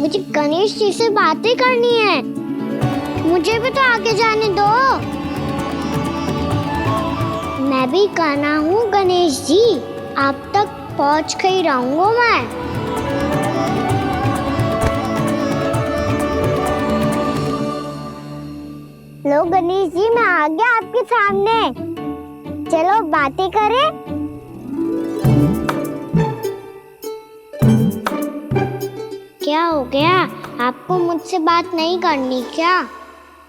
मुझे गणेश जी से बातें करनी है। मुझे भी तो आगे जाने दो। मैं भी कान्हा हूँ गणेश जी, आप तक पहुँच कर ही रहूंगा मैं। लो गणेश जी, मैं आ गया आपके सामने। चलो बातें करें। क्या हो गया? आपको मुझसे बात नहीं करनी क्या?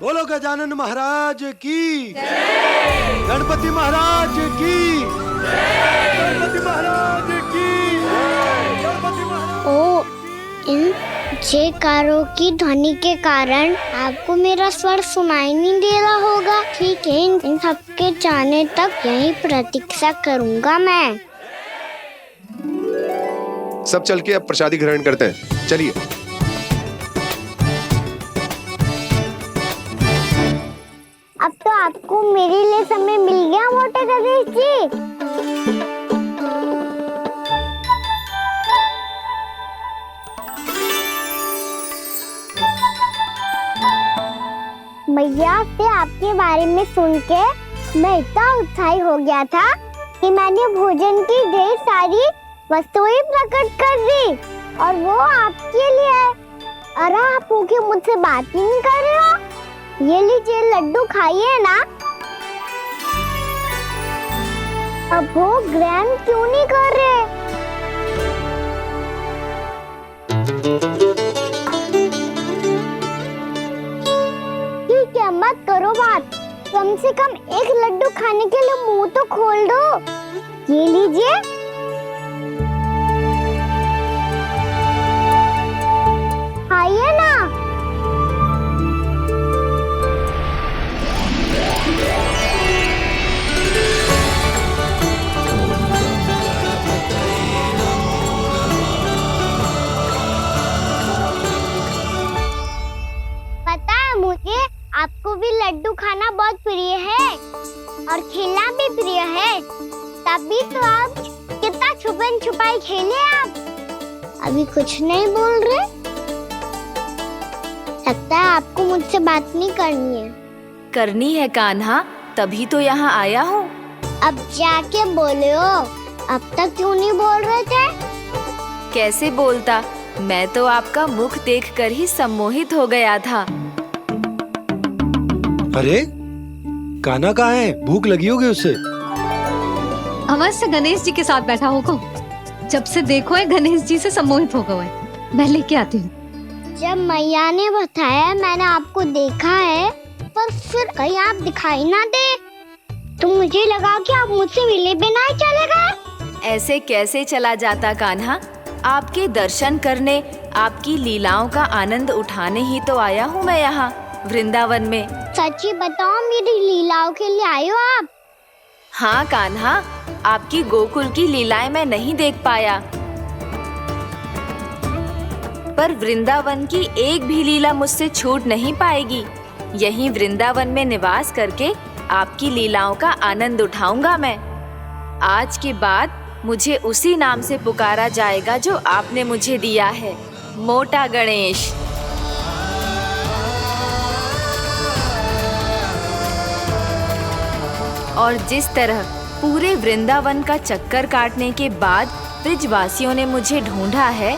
बोलो गजानन महाराज की जय, गणपति महाराज की जय, गणपति महाराज की जय, गणपति महाराज। ओ, इन जयकारों की ध्वनि के कारण आपको मेरा स्वर सुनाई नहीं दे रहा होगा। ठीक है, इन सबके जाने तक यही प्रतीक्षा करूंगा मैं। सब चल के अब प्रसादी ग्रहण करते हैं, चलिए। अब तो आपको मेरे लिए समय मिल गया मोटे गणेश जी। मैया से आपके बारे में सुन के मैं इतना उत्साही हो गया था कि मैंने भोजन की ढेर सारी वस्तुएं प्रकट कर दी, और वो आपके लिए। अरे आप भूखे मुझसे बात ही नहीं कर रहे हो। ये लीजिए लड्डू, खाइए ना। अब वो ग्रहण क्यों नहीं कर रहे? ठीक है, मत करो बात। कम से कम एक लड्डू खाने के लिए मुंह तो खोल दो। ये लीजिए। खाइए ना। पता है मुझे, आपको भी लड्डू खाना बहुत प्रिय है और खेलना भी प्रिय है। तभी तो आप कितना छुपन छुपाई खेले आप। अभी कुछ नहीं बोल रहे। लगता है आपको मुझसे बात नहीं करनी है। करनी है कान्हा, तभी तो यहाँ आया हूँ। अब जाके बोलो। अब तक क्यों नहीं बोल रहे थे? कैसे बोलता, मैं तो आपका मुख देखकर ही सम्मोहित हो गया था। अरे कान्हा कहाँ है? भूख लगी होगी उसे। अवश्य गणेश जी के साथ बैठा होगा। जब से देखो है गणेश जी से सम्मोहित हो गए। मैं लेके आती हूँ। जब मैया ने बताया मैंने आपको देखा है, पर फिर कहीं आप दिखाई ना दे, तो मुझे लगा कि आप मुझसे मिले बिना ही चले गए। ऐसे कैसे चला जाता कान्हा, आपके दर्शन करने, आपकी लीलाओं का आनंद उठाने ही तो आया हूँ मैं यहाँ वृंदावन में। सच्ची बताओ, मेरी लीलाओं के लिए आए हो आप? हाँ कान्हा, आपकी गोकुल की लीलाएं मैं नहीं देख पाया, पर वृंदावन की एक भी लीला मुझसे छूट नहीं पाएगी। यहीं वृंदावन में निवास करके आपकी लीलाओं का आनंद उठाऊंगा मैं। आज के बाद मुझे उसी नाम से पुकारा जाएगा जो आपने मुझे दिया है, मोटा गणेश। और जिस तरह पूरे वृंदावन का चक्कर काटने के बाद ब्रिजवासियों ने मुझे ढूंढा है,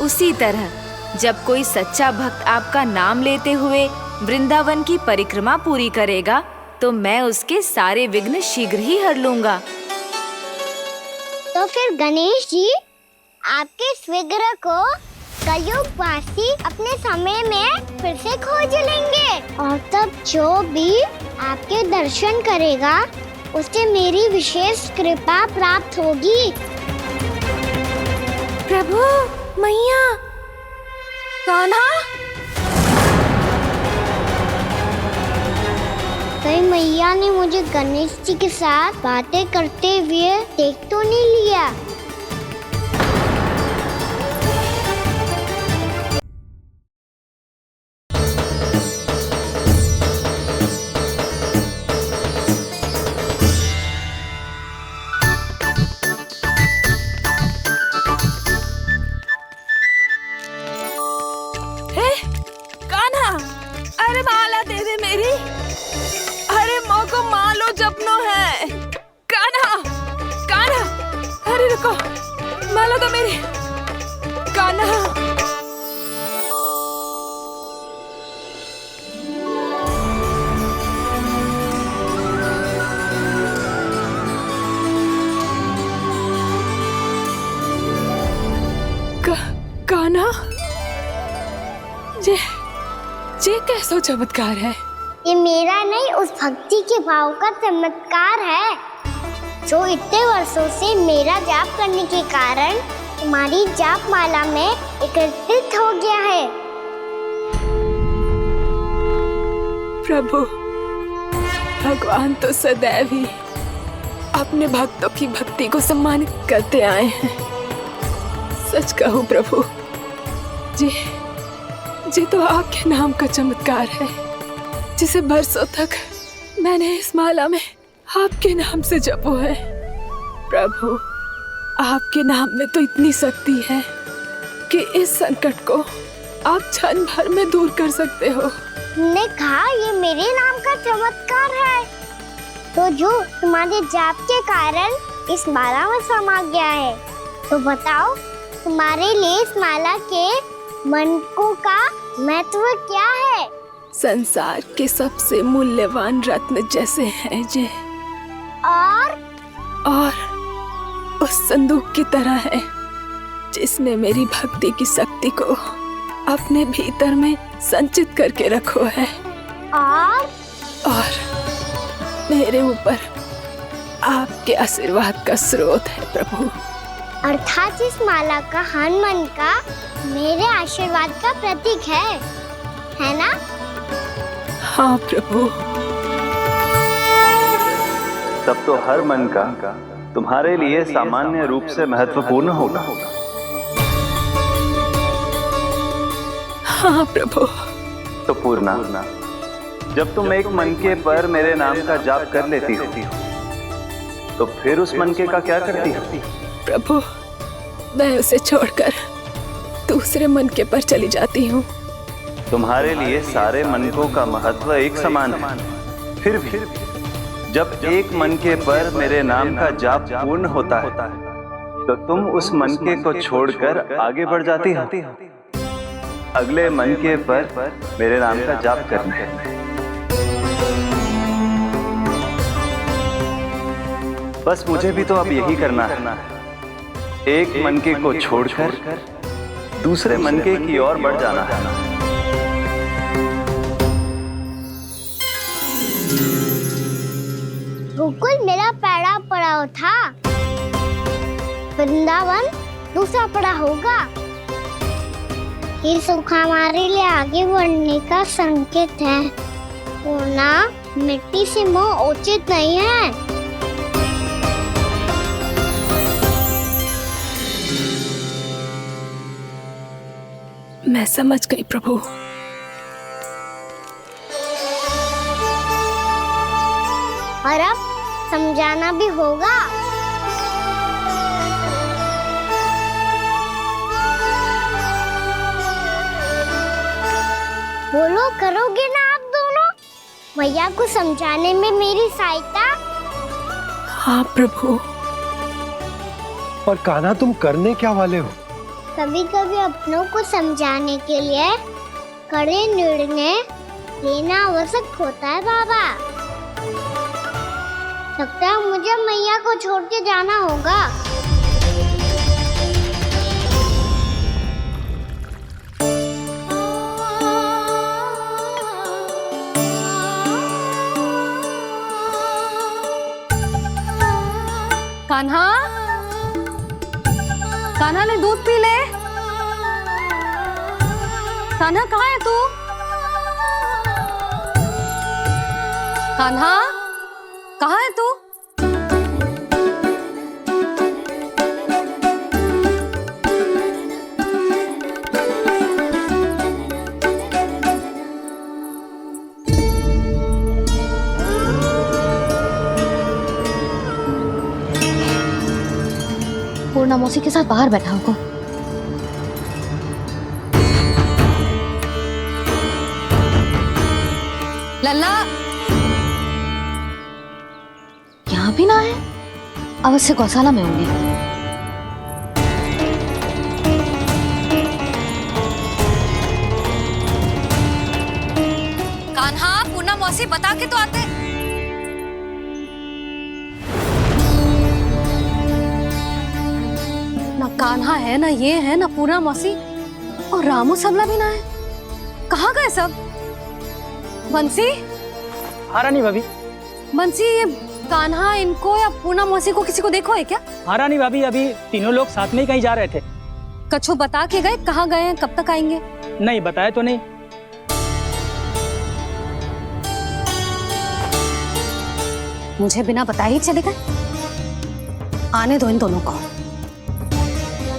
उसी तरह जब कोई सच्चा भक्त आपका नाम लेते हुए वृंदावन की परिक्रमा पूरी करेगा, तो मैं उसके सारे विघ्न शीघ्र ही हर लूंगा। तो फिर गणेश जी, आपके इस विग्रह को कलयुगवासी अपने समय में फिर से खोज लेंगे, और तब जो भी आपके दर्शन करेगा उसे मेरी विशेष कृपा प्राप्त होगी। प्रभु, मैया, कान्हा। कहीं मैया ने मुझे गणेश जी के साथ बातें करते हुए देख तो नहीं लिया? ए, कान्हा, अरे माला दे दे मेरी। अरे मोको मालो जपनो है। कान्हा, कान्हा, अरे रुको, माला तो मेरी। कान्हा, कान्हा, ये कैसा चमत्कार है? ये मेरा नहीं, उस भक्ति के भाव का चमत्कार है जो इतने वर्षों से मेरा जाप करने के कारण तुम्हारी जाप माला में एकत्रित हो गया है। प्रभु, भगवान तो सदैव ही अपने भक्तों की भक्ति को सम्मानित करते आए हैं। सच कहूं प्रभु, जी तो आपके नाम का चमत्कार है, जिसे बरसों तक मैंने इस माला में आपके नाम से जपो है। प्रभु, आपके नाम में तो इतनी शक्ति है कि इस संकट को आप क्षण भर में दूर कर सकते हो। तुमने कहा ये मेरे नाम का चमत्कार है, तो जो तुम्हारे जाप के कारण इस माला में समा गया है, तो बताओ तुम्हारे लिए इस माला के मनकों का महत्व क्या है? संसार के सबसे मूल्यवान रत्न जैसे हैं जे, और उस संदूक की तरह है जिसने मेरी भक्ति की शक्ति को अपने भीतर में संचित करके रखो है। और मेरे ऊपर आपके आशीर्वाद का स्रोत है प्रभु। अर्थात इस माला का हनुमान का मेरे आशीर्वाद का प्रतीक है ना? हाँ प्रभु। तब तो हर मन का तुम्हारे लिए सामान्य रूप से महत्वपूर्ण होगा। हाँ प्रभु। तो पूर्णा, जब तुम एक मनके पर मेरे नाम का जाप कर लेती हो, तो फिर उस मनके का क्या करती हो? प्रभु, मैं उसे छोड़कर दूसरे मनके पर चली जाती हूँ। तुम्हारे लिए सारे मनकों का महत्व एक समान है। फिर भी जब एक मनके पर मेरे नाम का जाप पूर्ण होता है, तो तुम उस मनके को छोड़कर आगे बढ़ जाती हो अगले मनके पर मेरे नाम का जाप करने। बस मुझे भी तो अब यही करना है, एक मनके को छोड़कर दूसरे मनके की ओर बढ़ जाना है। गोकुल मेरा पहला पड़ाव था, वृंदावन दूसरा पड़ा होगा। ये सुख हमारे लिए आगे बढ़ने का संकेत है, वरना मिट्टी से मोह उचित नहीं है। मैं समझ गई प्रभु। और अब समझाना भी होगा। बोलो, करोगे ना आप दोनों? भैया को समझाने में मेरी सहायता। हाँ प्रभु। और कान्हा, तुम करने क्या वाले हो? कभी कभी अपनों को समझाने के लिए कड़े निर्णय लेना आवश्यक होता है बाबा। लगता है मुझे मैया को छोड़ के जाना होगा। कान्हा, कान्हा ने दूध पी ले। कान्हा कहाँ है तू? कान्हा, कहाँ है तू? पूर्णा मौसी के साथ बाहर बैठा होगा। लल्ला यहाँ भी ना है, अवश्य गौशाला में होंगे। कान्हा, पूना मौसी बता के तो आते। ना कान्हा है, ना ये है, ना पूना मौसी, और रामू सबला भी ना है। कहाँ गए सब? बंसी? हाँ रानी भाभी। बंसी, ये कान्हा इनको या पूना मौसी को किसी को देखो है क्या? हाँ रानी भाभी, अभी तीनों लोग साथ में ही कहीं जा रहे थे। कछु बता के गए कहाँ गए हैं, कब तक आएंगे? नहीं बताया तो नहीं। मुझे बिना बताए ही चले गए। आने दो इन दोनों को,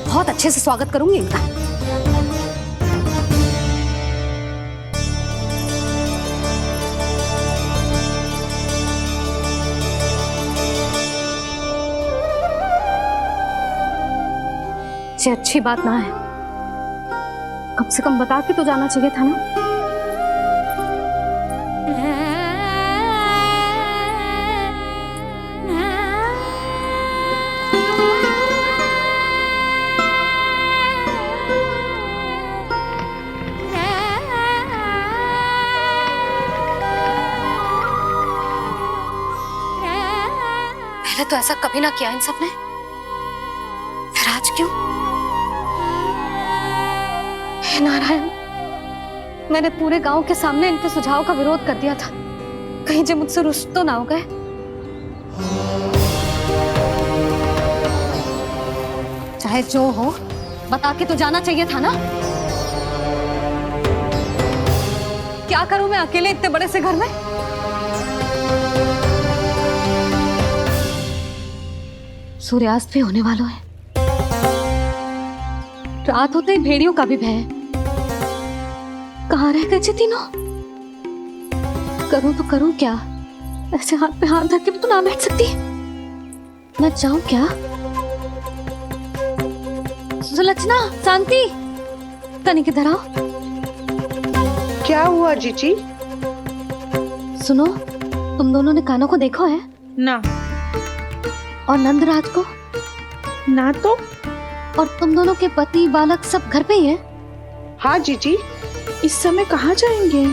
बहुत अच्छे से स्वागत करूंगी इनका। ये अच्छी बात ना है, कम से कम बता के तो जाना चाहिए था ना। पहले तो ऐसा कभी ना किया इन सब ने, फिर आज क्यों? हे नारायण, मैंने पूरे गांव के सामने इनके सुझाव का विरोध कर दिया था, कहीं जो मुझसे रुष्ट तो ना हो गए। चाहे जो हो, बता के तो जाना चाहिए था ना। क्या करूं मैं अकेले इतने बड़े से घर में? सूर्यास्त भी होने वाला है, रात होते ही भेड़ियों का भी भय है। कहाँ रह गए तीनों? करूं तो करूं क्या? ऐसे हाथ पे हाथ धर के भी तो ना बैठ सकती। मैं जाऊं क्या? सुलक्षणा, शांति, तनिक इधर आओ। क्या हुआ जीजी? सुनो, तुम दोनों ने कानों को देखो है? ना। और नंदराज को? ना तो। और तुम दोनों के पति बालक सब घर पे ही हैं? हाँ जीजी, इस समय कहाँ जाएंगे?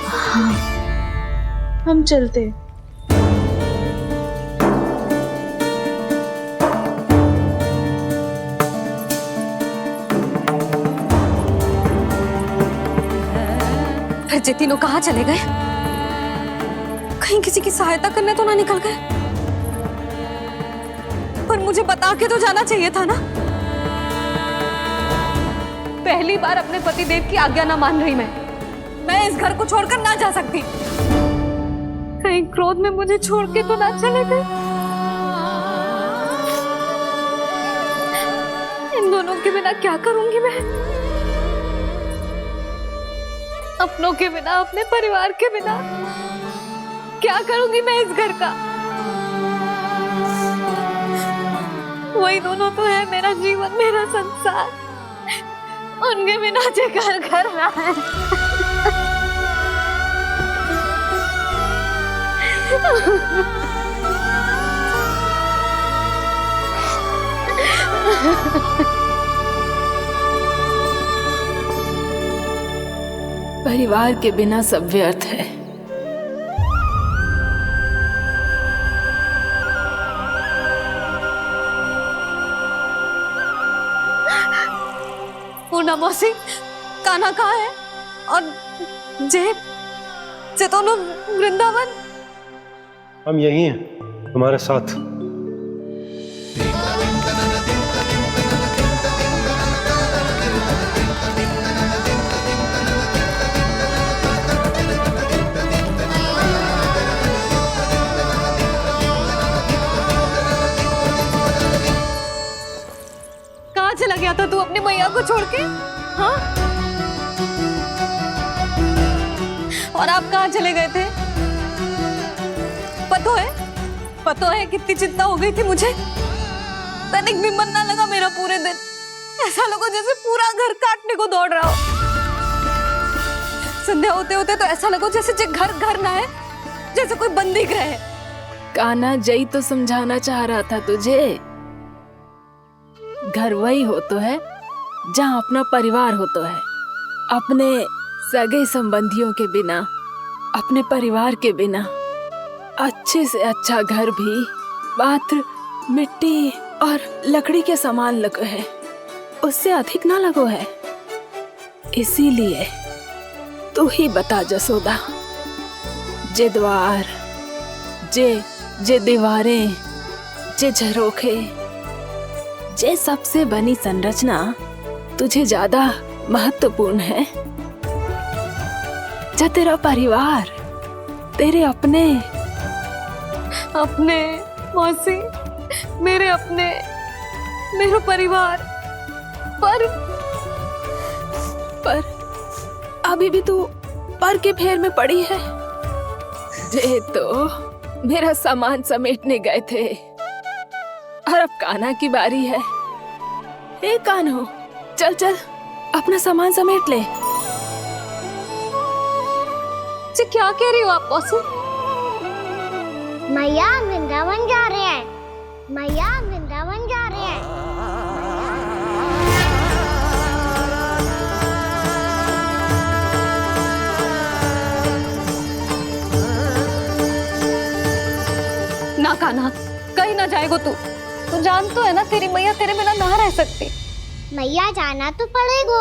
हाँ। हम चलते। फिर ये तीनों कहाँ चले गए? कहीं किसी की सहायता करने तो ना निकल गए? पर मुझे बता के तो जाना चाहिए था ना। पहली बार अपने पतिदेव की आज्ञा ना मान रही मैं इस घर को छोड़कर ना जा सकती। कहीं क्रोध में मुझे छोड़ के तो ना चले गए। इन दोनों के बिना क्या करूंगी मैं? अपनों के बिना, अपने परिवार के बिना क्या करूंगी मैं इस घर का? वही दोनों तो है मेरा जीवन, मेरा संसार। उनके बिना जे घर घर रहा है। परिवार के बिना सब व्यर्थ है। पूना मौसी, कान्हा कहाँ है? और जे दोनों वृंदावन? हम यही हैं, तुम्हारे साथ। कहाँ चला गया था तू अपनी मैया को छोड़ के? हाँ? और आप कहाँ चले गए थे? पतो है कितनी चिंता हो गई थी मुझे। तनिक भी मन ना लगा मेरा पूरे दिन। ऐसा लगा जैसे पूरा घर काटने को दौड़ रहा हो। संध्या होते होते तो ऐसा लगो जैसे जे घर घर ना है, जैसे कोई बंदी गृह है। कान्हा जई तो समझाना चाह रहा था तुझे। घर वही हो तो है जहाँ अपना परिवार हो तो है। अपने सगे संबंधियों के बिना, अपने परिवार के बिना अच्छे से अच्छा घर भी मात्र मिट्टी और लकड़ी के समान लगो है, उससे अधिक ना लगो है। इसीलिए तू ही बता जसोदा, जे द्वार, जे दीवारें, जे झरोखे, जे सबसे बनी संरचना तुझे ज्यादा महत्वपूर्ण है? जा तेरा परिवार, तेरे अपने मौसी, मेरे अपने, मेरा परिवार, पर अभी भी तू पर के फेर में पड़ी है। जे तो मेरा सामान समेटने गए थे और अब कान्हा की बारी है। ए कान्हो, चल चल अपना सामान समेट ले। जी क्या कह रही हो आप मौसी? मैया वृंदावन जा रहे हैं, मैया वृंदावन जा रहे हैं। ना कान्हा, कहीं ना जाएगो तू जान तो है ना तेरी मैया तेरे बिना ना रह सकती। मैया जाना तो पड़ेगा,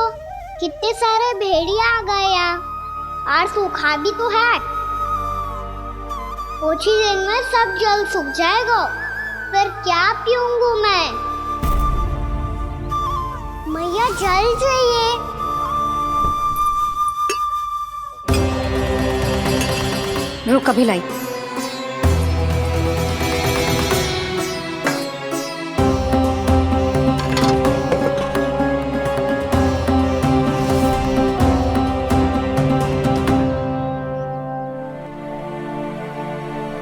कितने सारे भेड़िया आ गए यहाँ और सूखा भी तो है। कुछ ही दिन में सब जल सूख जाएगा, फिर क्या पीऊंगा मैं? मैया जल चाहिए। रुक अभी लाई।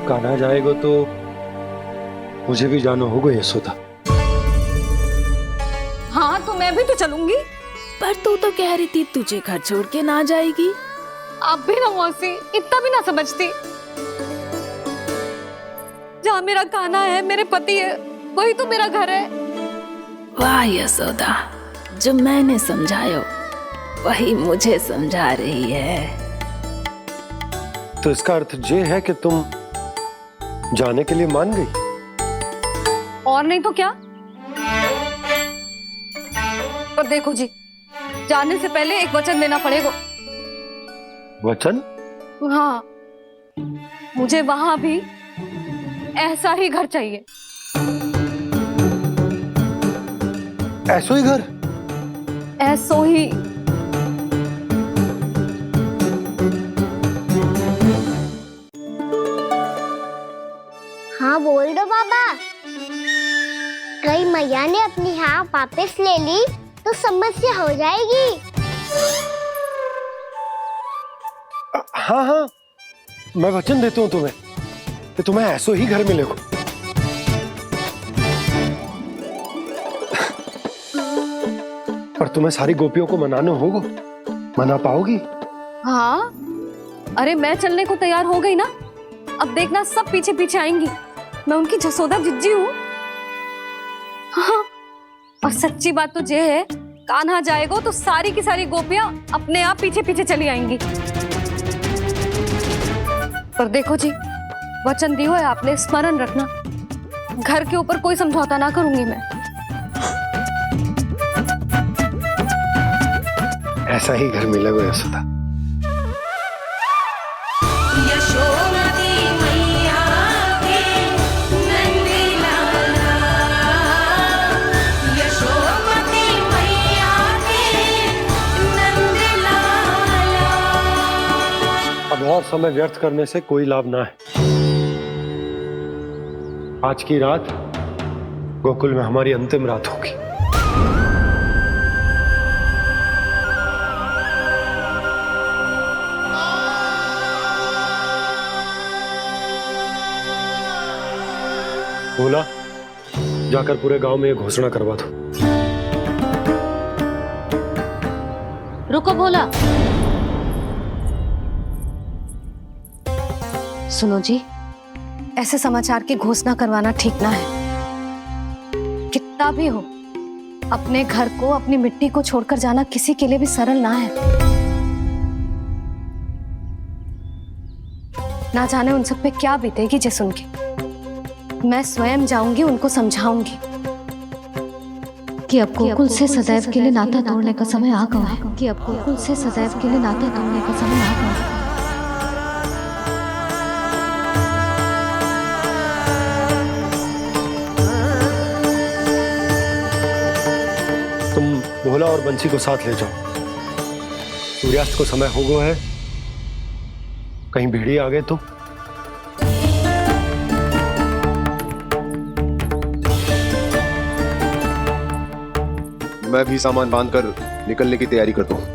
कान्हा जाएगा तो मुझे भी जाना होगा यशोदा। हाँ तो मैं भी तो चलूंगी। पर तू तो कह रही थी तुझे घर छोड़ के ना जाएगी। आप भी ना मौसी, इतना भी ना समझती। जहाँ मेरा कान्हा है, मेरे पति है, वही तो मेरा घर है। वाह यशोदा, जो मैंने समझायो वही मुझे समझा रही है। तो इसका अर्थ ये है कि तुम जाने के लिए मान गई? और नहीं तो क्या। और देखो जी, जाने से पहले एक वचन देना पड़ेगा। वचन? हाँ, मुझे वहां भी ऐसा ही घर चाहिए। ऐसो ही घर? ऐसो ही। हाँ बोल दो बाबा। कहीं मैया ने अपनी हाँ वापस ले ली तो समस्या हो जाएगी। हाँ हाँ, मैं वचन देता हूँ तुम्हें कि तुम्हें ऐसो ही घर मिलेगा। पर तुम्हें सारी गोपियों को मनाना होगा। मना पाओगी? हाँ, अरे मैं चलने को तैयार हो गई ना। अब देखना सब पीछे पीछे आएंगी। मैं उनकी जसोदा जिज्जी हूँ। हाँ, और सच्ची बात तो ये है, कान्हा जाएगा तो सारी की सारी गोपियां अपने आप पीछे पीछे चली आएंगी। पर देखो जी, वचन दियो है आपने, स्मरण रखना। घर के ऊपर कोई समझौता ना करूंगी मैं। ऐसा ही घर मिलेगा यशोदा। अब और समय व्यर्थ करने से कोई लाभ ना है। आज की रात गोकुल में हमारी अंतिम रात होगी। बोला, जाकर पूरे गांव में ये घोषणा करवा दो। रुको भोला, सुनो जी, ऐसे समाचार की घोषणा करवाना ठीक ना है। कितना भी हो, अपने घर को, अपनी मिट्टी को छोड़कर जाना किसी के लिए भी सरल ना है। ना जाने उन सब पे क्या बीतेगी जे सुन के। मैं स्वयं जाऊंगी, उनको समझाऊंगी कि अब गोकुल से सदैव के लिए नाता तोड़ने का समय आ गया है, कि अब गोकुल से सदैव के लिए नाता तोड़ने का समय आ गया है। तुम भोला और बंसी को साथ ले जाओ। सूर्यास्त को समय हो गया है, कहीं भेड़िए आ गए तो। मैं भी सामान बांधकर निकलने की तैयारी करता हूँ।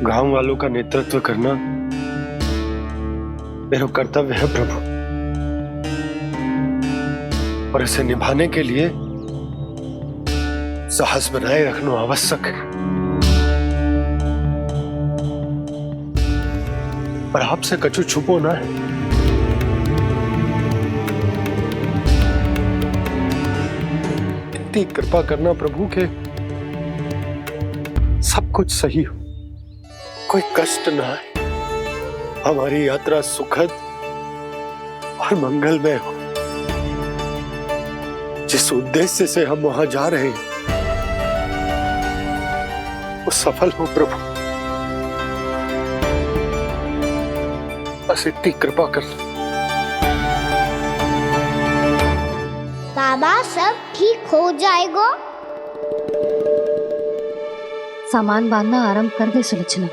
गांव वालों का नेतृत्व करना मेरा कर्तव्य है प्रभु, और इसे निभाने के लिए साहस बनाए रखना आवश्यक है। पर आपसे कछु छुपो ना है। इतनी कृपा करना प्रभु के सब कुछ सही हो, कोई कष्ट ना है, हमारी यात्रा सुखद और मंगलमय हो। जिस उद्देश्य से हम वहां जा रहे हैं वो सफल हो प्रभु, बस इतनी कृपा कर। बाबा सब ठीक हो जाएगा। सामान बांधना आरंभ कर दे सुलोचना।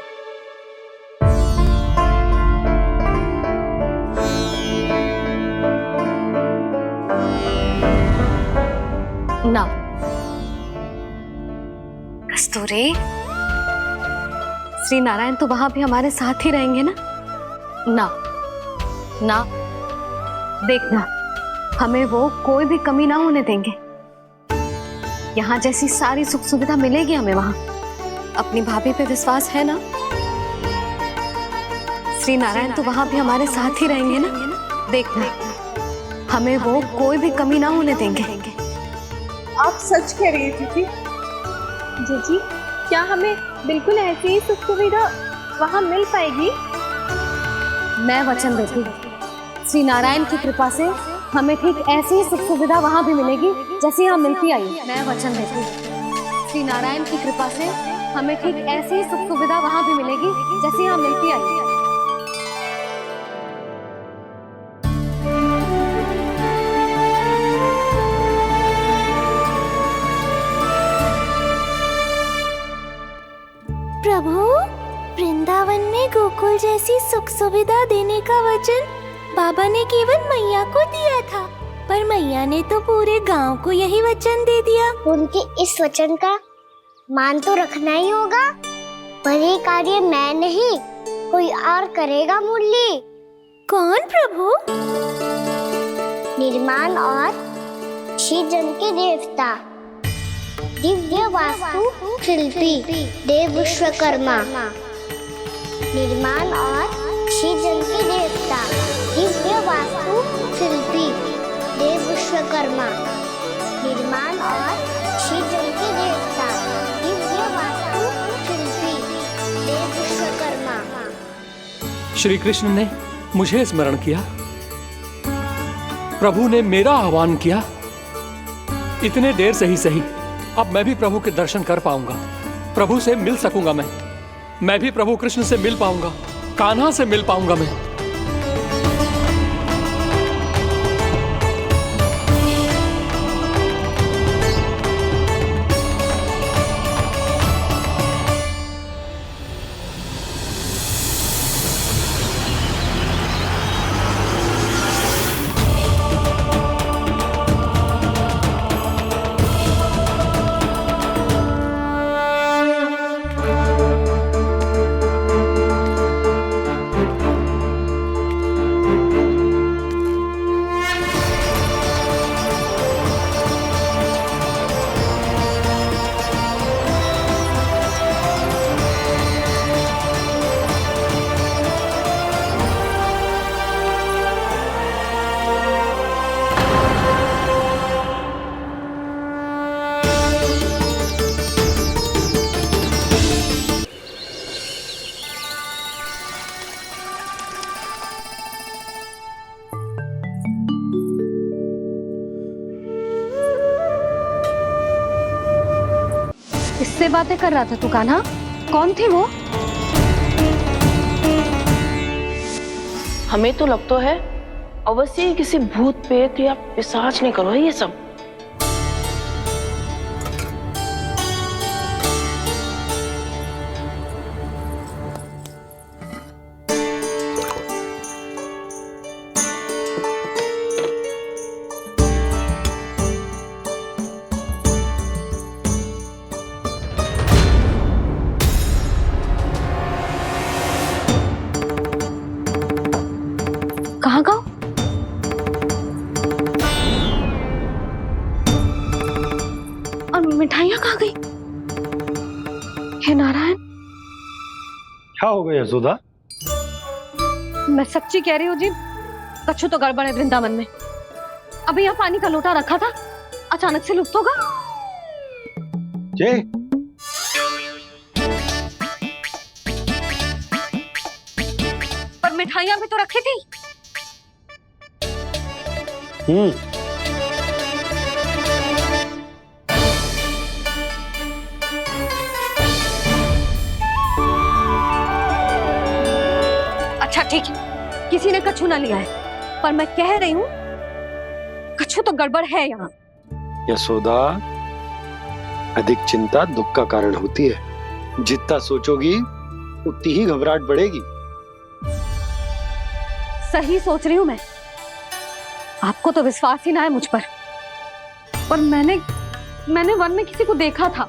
ना कस्तूरी, श्री नारायण तो वहां भी हमारे साथ ही रहेंगे ना? ना ना, देखना, हमें वो कोई भी कमी ना होने देंगे। यहाँ जैसी सारी सुख सुविधा मिलेगी हमें वहां। अपनी भाभी पे विश्वास है ना? श्री नारायण तो वहां भी हमारे साथ ही रहेंगे ना? देखना, हमें वो कोई भी कमी ना होने देंगे। आप सच कह रही है जीजी। जीजी, क्या हमें बिल्कुल ऐसी ही सुख सुविधा वहाँ मिल पाएगी? मैं वचन देती हूँ, श्री नारायण की कृपा से हमें ठीक ऐसी ही सुख सुविधा वहाँ भी मिलेगी जैसी यहाँ मिलती आई। मैं वचन देती हूँ, श्री नारायण की कृपा से हमें ठीक ऐसी ही सुख सुविधा वहाँ भी मिलेगी जैसी यहाँ मिलती आई। प्रभु, वृंदावन में गोकुल जैसी सुख सुविधा देने का वचन बाबा ने केवल मैया को दिया था, पर मैया ने तो पूरे गांव को यही वचन दे दिया। उनके इस वचन का मान तो रखना ही होगा, पर ये कार्य मैं नहीं, कोई और करेगा। मुरली कौन प्रभु? निर्माण और सृजन के देवता, दिव्य वास्तु शिल्पी देव विश्वकर्मा। निर्माण और सृजन के देवता, दिव्य वास्तु शिल्पी देव विश्वकर्मा। निर्माण और सृजन के देवता, दिव्य वास्तु शिल्पी देव विश्वकर्मा। श्री कृष्ण ने मुझे स्मरण किया, प्रभु ने मेरा आह्वान किया। इतने देर से ही सही, अब मैं भी प्रभु के दर्शन कर पाऊंगा, प्रभु से मिल सकूंगा। मैं भी प्रभु कृष्ण से मिल पाऊंगा, कान्हा से मिल पाऊंगा मैं। किससे बातें कर रहा था तू कान्हा? कौन थी वो? हमें तो लगता है अवश्य ही किसी भूत प्रेत या पिशाच ने करो है ये सब। कहाँ गाँव? और मिठाइयाँ कहाँ गई? हे नारायण, क्या हो गया यशोदा? मैं सच्ची कह रही हूँ जी, कछु तो गड़बड़ है वृंदावन में। अभी यहाँ पानी का लोटा रखा था, अचानक से लुप्त होगा। जय, पर मिठाइयाँ भी तो रखी थी। अच्छा ठीक है, किसी ने कछु ना लिया है, पर मैं कह रही हूँ कछु तो गड़बड़ है यहाँ। यशोदा, अधिक चिंता दुख का कारण होती है। जितना सोचोगी उतनी ही घबराहट बढ़ेगी। सही सोच रही हूँ मैं। आपको तो विश्वास ही ना है मुझ पर मैंने वन में किसी को देखा था।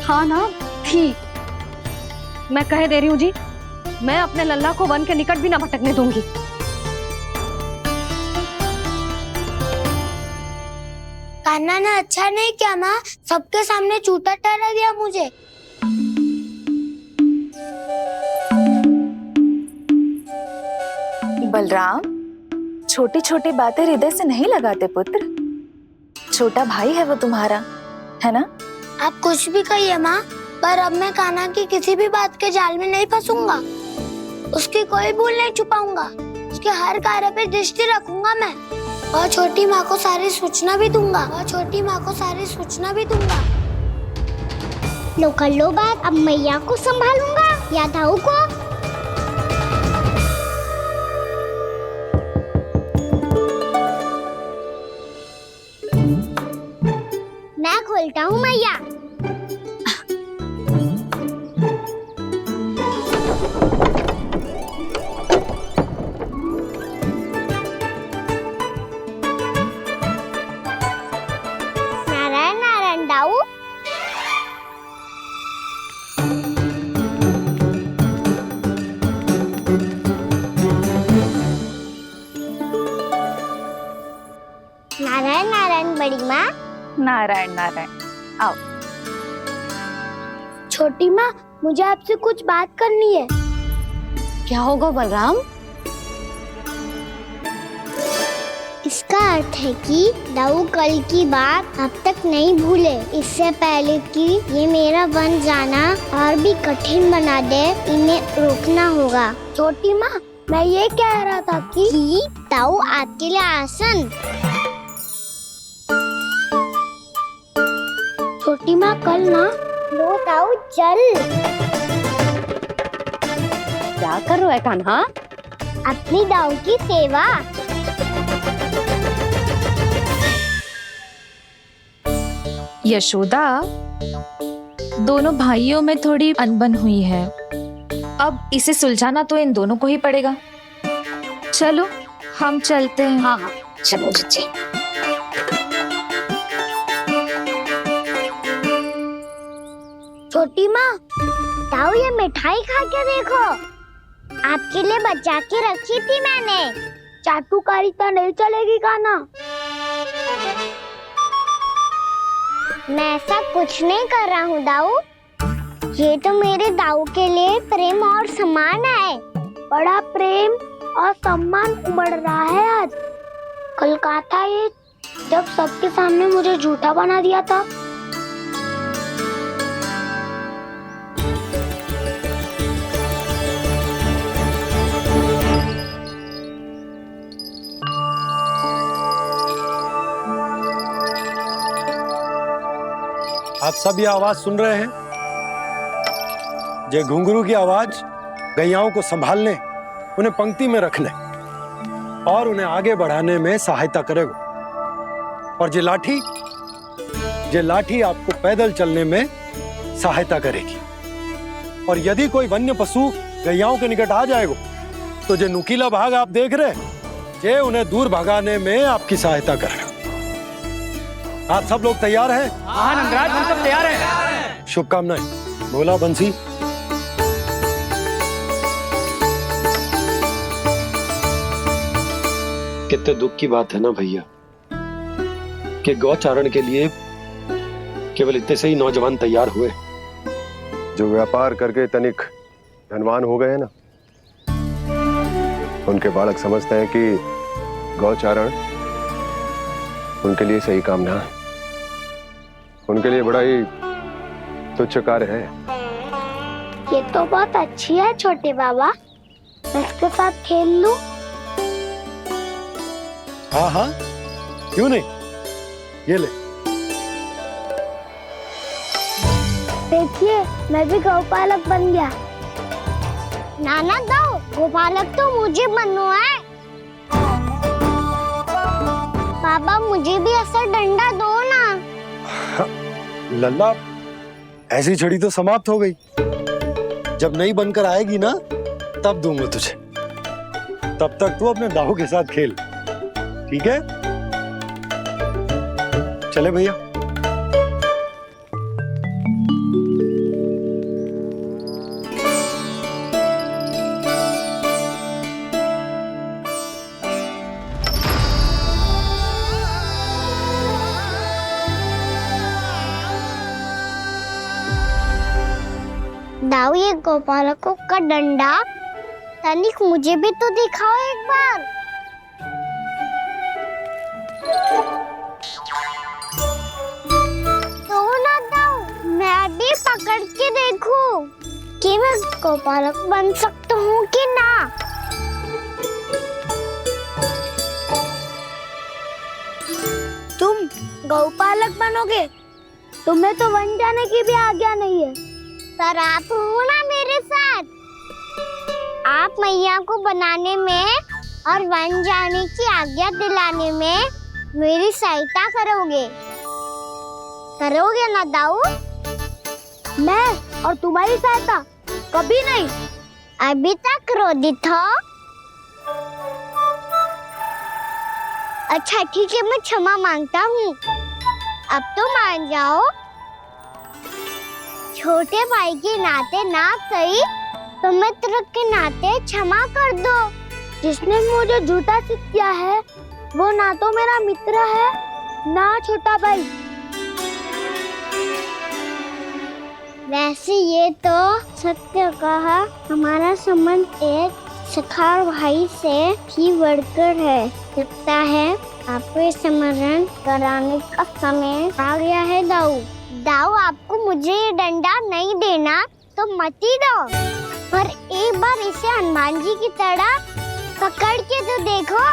हाँ ना, थी। मैं कह दे रही हूँ जी, मैं अपने लल्ला को वन के निकट भी ना भटकने दूंगी। कान्हा ने अच्छा नहीं किया माँ, सबके सामने चूता ठहरा दिया मुझे। बलराम, छोटी छोटी बातें हृदय से नहीं लगाते पुत्र। छोटा भाई है वो तुम्हारा, है ना? आप कुछ भी कहिए माँ, पर अब मैं कान्हा की किसी भी बात के जाल में नहीं फंसूंगा। उसकी कोई भूल नहीं छुपाऊंगा। उसके हर कार्य पे दृष्टि रखूंगा मैं, और छोटी माँ को सारी सूचना भी दूंगा। लो कर लो बात, अब मैया को संभालूंगा या दाऊ को। मैं खोलता हूँ मैया। नारायण नारायण दाऊ। नारायण नारायण बड़ी माँ। नारायण नारायण, आओ। छोटी माँ, मुझे आपसे कुछ बात करनी है। क्या होगा बलराम? इसका अर्थ है कि दाऊ कल की बात अब तक नहीं भूले। इससे पहले कि ये मेरा वन जाना और भी कठिन बना दे, इन्हें रोकना होगा। छोटी माँ, मैं ये कह रहा था कि दाऊ आपके लिए आसन। छोटी माँ, कल ना लो दाऊ चल। क्या कर रहा है कान्हा? अपनी दाऊ की सेवा। यशोदा, दोनों भाइयों में थोड़ी अनबन हुई है। अब इसे सुलझाना तो इन दोनों को ही पड़ेगा। चलो हम चलते हैं। हाँ हाँ, चलो जी। छोटी माँ, दाऊ ये मिठाई खा के देखो। आपके लिए बचा के रखी थी मैंने। चाटुकारिता नहीं चलेगी कान्हा। मैं ऐसा कुछ नहीं कर रहा हूँ दाऊ। ये तो मेरे दाऊ के लिए प्रेम और सम्मान है। बड़ा प्रेम और सम्मान उमड़ रहा है आज। कल कहा था ये, जब सबके सामने मुझे झूठा बना दिया था। आप सब ये आवाज सुन रहे हैं? ये घुंघरू की आवाज गैयाओं को संभालने, उन्हें पंक्ति में रखने और उन्हें आगे बढ़ाने में सहायता करेगा। और ये लाठी आपको पैदल चलने में सहायता करेगी। और यदि कोई वन्य पशु गैयाओं के निकट आ जाएगा तो जो नुकीला भाग आप देख रहे हैं, ये उन्हें दूर भगाने में आपकी सहायता करेगा। आप सब लोग तैयार हैं? हाँ नंदराज, हम सब तैयार हैं। शुभकामनाएं। बोला बंसी। कितने दुख की बात है ना भैया कि गौचारण के लिए केवल इतने से ही नौजवान तैयार हुए। जो व्यापार करके तनिक धनवान हो गए ना, उनके बालक समझते हैं कि गौचारण उनके लिए सही काम ना है, उनके लिए बड़ा ही तुच्छ कार्य है। ये तो बहुत अच्छी है छोटे बाबा, मैं इसके साथ खेल लूं? हाँ हाँ, क्यों नहीं, ये ले। देखिए, मैं भी गौपालक बन गया। नाना दो, गौपालक तो मुझे बनना है। बाबा मुझे भी ऐसा डंडा दो ना। लल्ला, ऐसी छड़ी तो समाप्त हो गई। जब नई बनकर आएगी ना, तब दूंगा तुझे। तब तक तू अपने दाऊ के साथ खेल, ठीक है? चले भैया। दाऊ, ये गोपालकों का डंडा तनिक मुझे भी तो दिखाओ एक बार। तो ना दाऊ, मैं भी पकड़ के देखूं कि मैं गोपालक बन सकता हूँ कि ना। तुम गौपालक बनोगे? तुम्हें तो वन जाने की भी आज्ञा नहीं है, पर आप हो ना मेरे साथ। आप मैया को बनाने में और वन जाने की आज्ञा दिलाने में मेरी सहायता करोगे ना दाऊ? मैं और तुम्हारी सहायता कभी नहीं। अभी तक क्रोधित हो? अच्छा ठीक है, मैं क्षमा मांगता हूँ। अब तो मान जाओ। छोटे भाई के नाते ना सही तो मित्र के नाते क्षमा कर दो। जिसने मुझे झूठा सिद्ध किया है वो ना तो मेरा मित्र है ना छोटा भाई। वैसे ये तो सत्य कहा, हमारा संबंध एक सखा भाई से भी बढ़कर है। लगता है आपको स्मरण कराने का समय आ गया है दाऊ। दाऊ, आपको मुझे ये डंडा नहीं देना तो मत ही दो, पर एक बार इसे हनुमान जी की तरह पकड़ के तो देखो।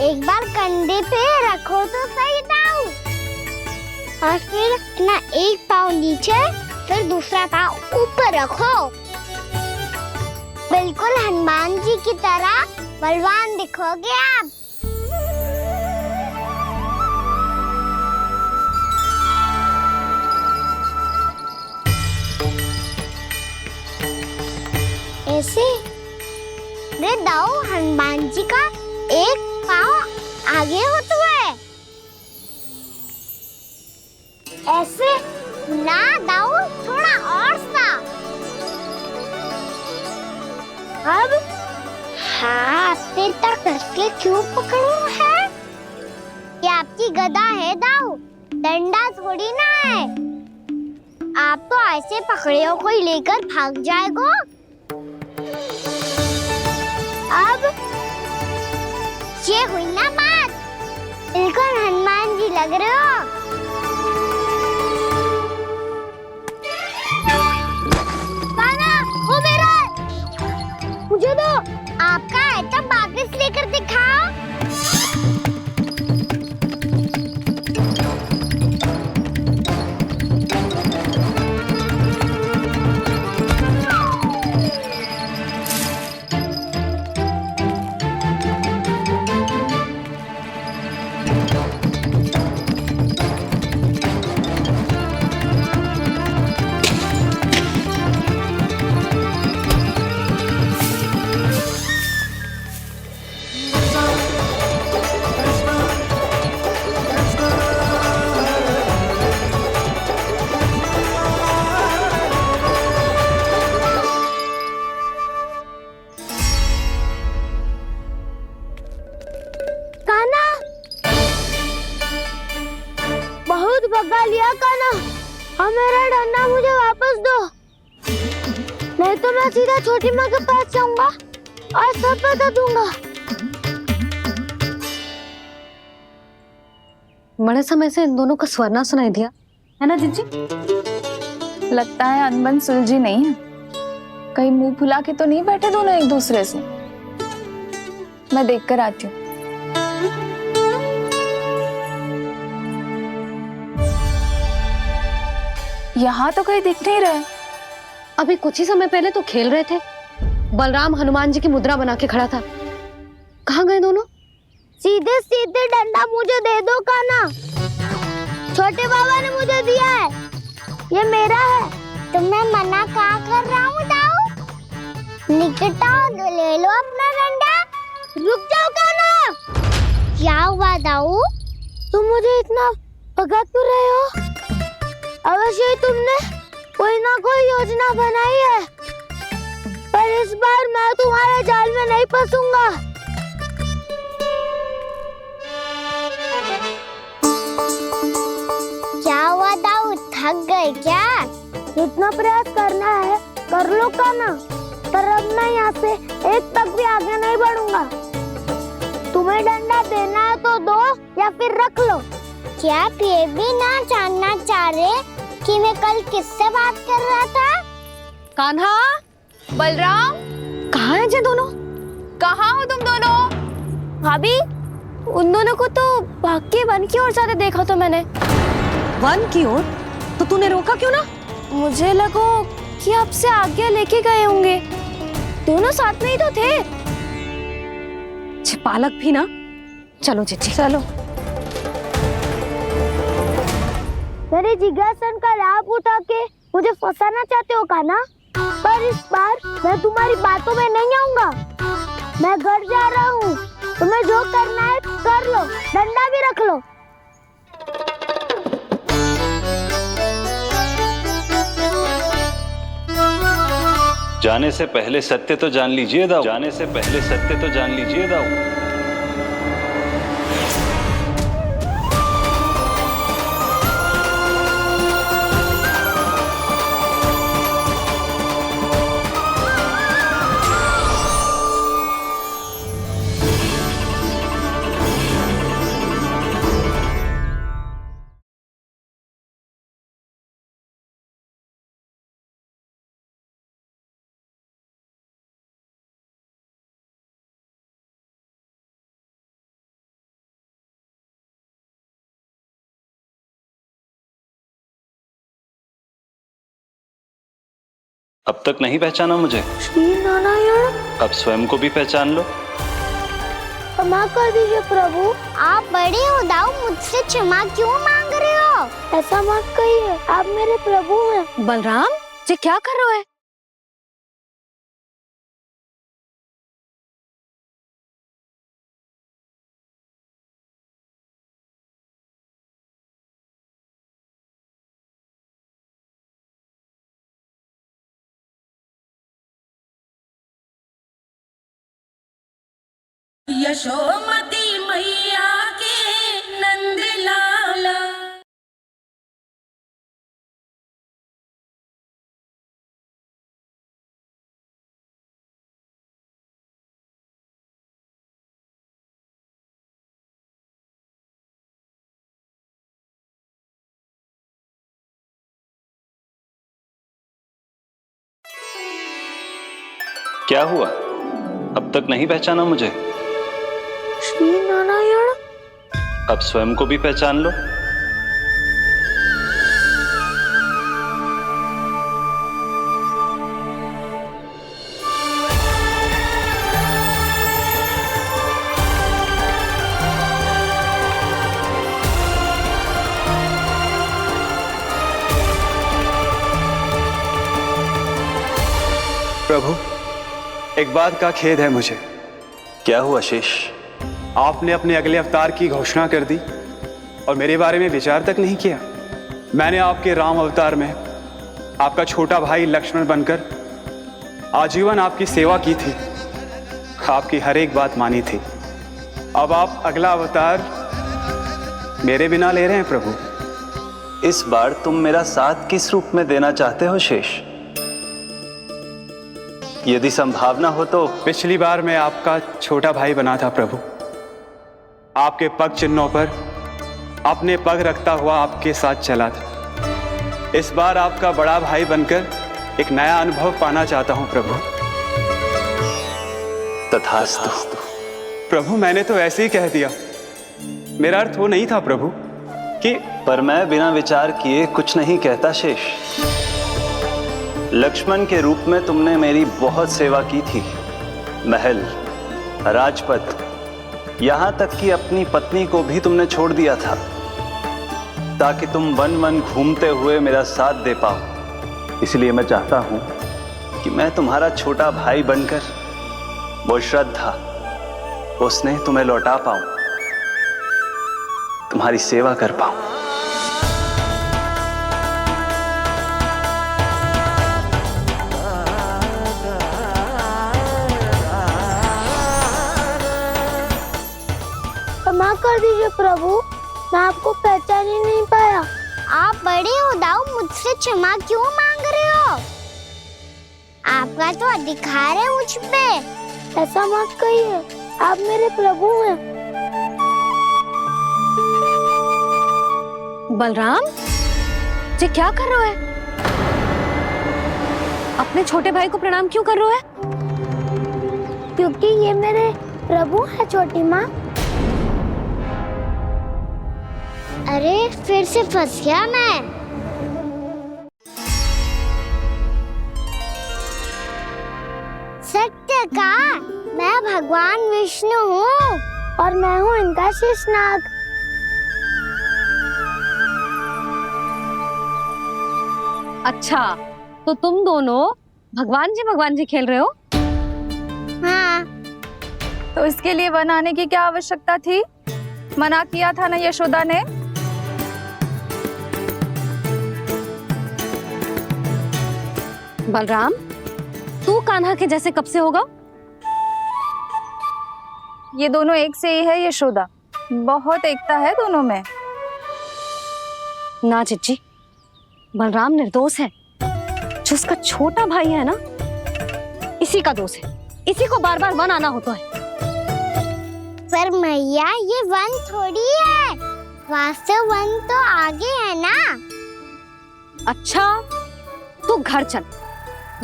एक बार कंधे पे रखो तो सही दाऊ, और फिर अपना एक पाँव नीचे फिर दूसरा पाँव ऊपर रखो। बिल्कुल हनुमान जी की तरह बलवान दिखोगे आप। ऐसे रे दाऊ, हनुमान जी का एक पाँव आगे होता है। ऐसे ना दाऊ, थोड़ा और सा। अब हाथ से तक कसके क्यों पकड़ू है? ये आपकी गदा है दाऊ, डंडा थोड़ी ना है। आप तो ऐसे पकड़े हो कोई लेकर भाग जाएगा। अब ये हुई ना बात, बिल्कुल हनुमान जी लग रहे हो। बाबा, वो मेरा, मुझे दो। आपका आइटम वापस लेकर दिखाओ। डंडा लिया कान्हा, और मेरा डंडा मुझे वापस दो, नहीं तो मैं सीधा छोटी माँ के पास जाऊंगा और सब बता दूंगा। बड़े समय से इन दोनों का स्वर ना सुनाई दिया, है ना जिज्जी? लगता है अनबन सुलझी नहीं है। कहीं मुंह फुला के तो नहीं बैठे दोनों एक दूसरे से। मैं देखकर आती हूँ। यहाँ तो कहीं दिख नहीं रहे। अभी कुछ ही समय पहले तो खेल रहे थे। बलराम हनुमान जी की मुद्रा बना के खड़ा था। कहाँ गए दोनों? सीधे सीधे डंडा मुझे दे दो कान्हा, छोटे बाबा ने मुझे दिया है, ये मेरा है। तो मैं मना कहाँ कर रहा हूँ दाऊ? निकट आओ, ले लो अपना डंडा। रुक जाओ कान्हा। क्या हुआ दाऊ? तुम मुझे इतना भगा क्यों रहे हो? अवश्य तुमने कोई ना कोई योजना बनाई है, पर इस बार मैं तुम्हारे जाल में नहीं फंसूंगा। क्या हुआ दाऊ, थक गए क्या? इतना प्रयास करना है कर लो कान्हा, पर अब मैं यहाँ से एक तक भी आगे नहीं बढ़ूंगा। तुम्हें डंडा देना है तो दो या फिर रख लो। क्या आप ये भी ना जानना चाह रहे कि मैं कल किससे बात कर रहा था? कान्हा, बलराम, कहाँ हैं ये दोनों? कहाँ हो तुम दोनों? भाभी, उन दोनों को तो भाग के वन की ओर जाते देखा तो मैंने। वन की ओर? तो तूने रोका क्यों ना? मुझे लगो कि आपसे आगे लेके गए होंगे। दोनों साथ में ही तो थे। पालक भी ना। चलो जीजी चलो। मेरे जिज्ञासन का लाभ उठा के मुझे फंसाना चाहते हो कान्हा, पर इस बार मैं तुम्हारी बातों में नहीं आऊंगा। मैं घर जा रहा हूँ, तुम्हें जो करना है कर लो, डंडा भी रख लो। जाने से पहले सत्य तो जान लीजिए दाऊ। जाने से पहले सत्य तो जान लीजिए दाऊ। अब तक नहीं पहचाना मुझे? श्री नारायण। अब स्वयं को भी पहचान लो। क्षमा कर दीजिए प्रभु। आप बड़े हो दाऊ, मुझसे क्षमा क्यों मांग रहे हो? ऐसा मत कहिए, आप मेरे प्रभु हैं। बलराम, ये क्या कर रहे हो? यशोमती मैया के नंद लाला। क्या हुआ? अब तक नहीं पहचाना मुझे? श्री नारायण। अब स्वयं को भी पहचान लो। प्रभु, एक बात का खेद है मुझे। क्या हुआ शेष? आपने अपने अगले अवतार की घोषणा कर दी और मेरे बारे में विचार तक नहीं किया। मैंने आपके राम अवतार में आपका छोटा भाई लक्ष्मण बनकर आजीवन आपकी सेवा की थी, आपकी हर एक बात मानी थी। अब आप अगला अवतार मेरे बिना ले रहे हैं प्रभु। इस बार तुम मेरा साथ किस रूप में देना चाहते हो शेष? यदि संभावना हो तो। पिछली बार मैं आपका छोटा भाई बना था प्रभु, आपके पग चिन्हों पर अपने पग रखता हुआ आपके साथ चला था। इस बार आपका बड़ा भाई बनकर एक नया अनुभव पाना चाहता हूं प्रभु। तथास्तु। प्रभु मैंने तो ऐसे ही कह दिया, मेरा अर्थ वो नहीं था प्रभु कि। पर मैं बिना विचार किए कुछ नहीं कहता शेष। लक्ष्मण के रूप में तुमने मेरी बहुत सेवा की थी। महल, राजपथ, यहां तक कि अपनी पत्नी को भी तुमने छोड़ दिया था ताकि तुम वन वन घूमते हुए मेरा साथ दे पाओ। इसलिए मैं चाहता हूं कि मैं तुम्हारा छोटा भाई बनकर वो श्रद्धा, वो स्नेह तुम्हें लौटा पाऊं, तुम्हारी सेवा कर पाऊं। क्षमा कर दीजिए प्रभु, मैं आपको पहचान ही नहीं पाया। आप बड़े हो दाऊ, मुझसे क्षमा क्यों मांग रहे हो? आपका तो अधिकार है मुझ पे। ऐसा मत कहिए, आप मेरे प्रभु हैं। बलराम जी क्या कर रहे हो? अपने छोटे भाई को प्रणाम क्यों कर रहे हो? क्योंकि ये मेरे प्रभु है छोटी माँ। अरे फिर से फंस गया मैं। सत्य का, मैं भगवान विष्णु हूँ और मैं हूँ इनका शेषनाग। अच्छा, तो तुम दोनों भगवान जी खेल रहे हो? हाँ। तो इसके लिए वन आने की क्या आवश्यकता थी? मना किया था ना यशोदा ने। बलराम, तू कान्हा के जैसे कब से होगा? ये दोनों एक से ही है यशोदा, बहुत एकता है दोनों में। ना जिज्जी, बलराम निर्दोष है। जो उसका छोटा भाई है ना, इसी का दोष है। इसी को बार बार वन आना होता है। पर मैया, ये वन थोड़ी है, वास्तव वन तो आगे है ना। अच्छा, तू घर चल,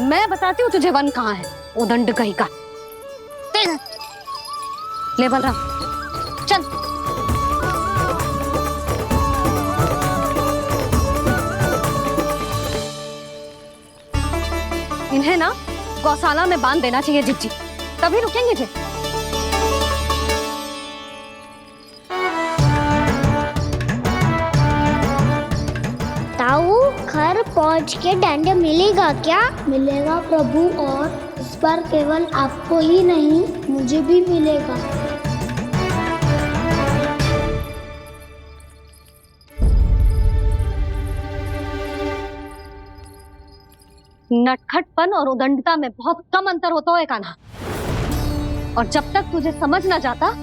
मैं बताती हूँ तुझे वन कहाँ है। उदंड कहीं का। ले बलराम, चल। इन्हें ना गौशाला में बांध देना चाहिए जिज्जी, तभी रुकेंगे जे। ताऊ, घर पहुंच के दंड मिलेगा क्या? मिलेगा प्रभु, और इस बार केवल आपको ही नहीं, मुझे भी मिलेगा। नटखटपन और उदंडता में बहुत कम अंतर होता है कान्हा, और जब तक तुझे समझ ना जाता,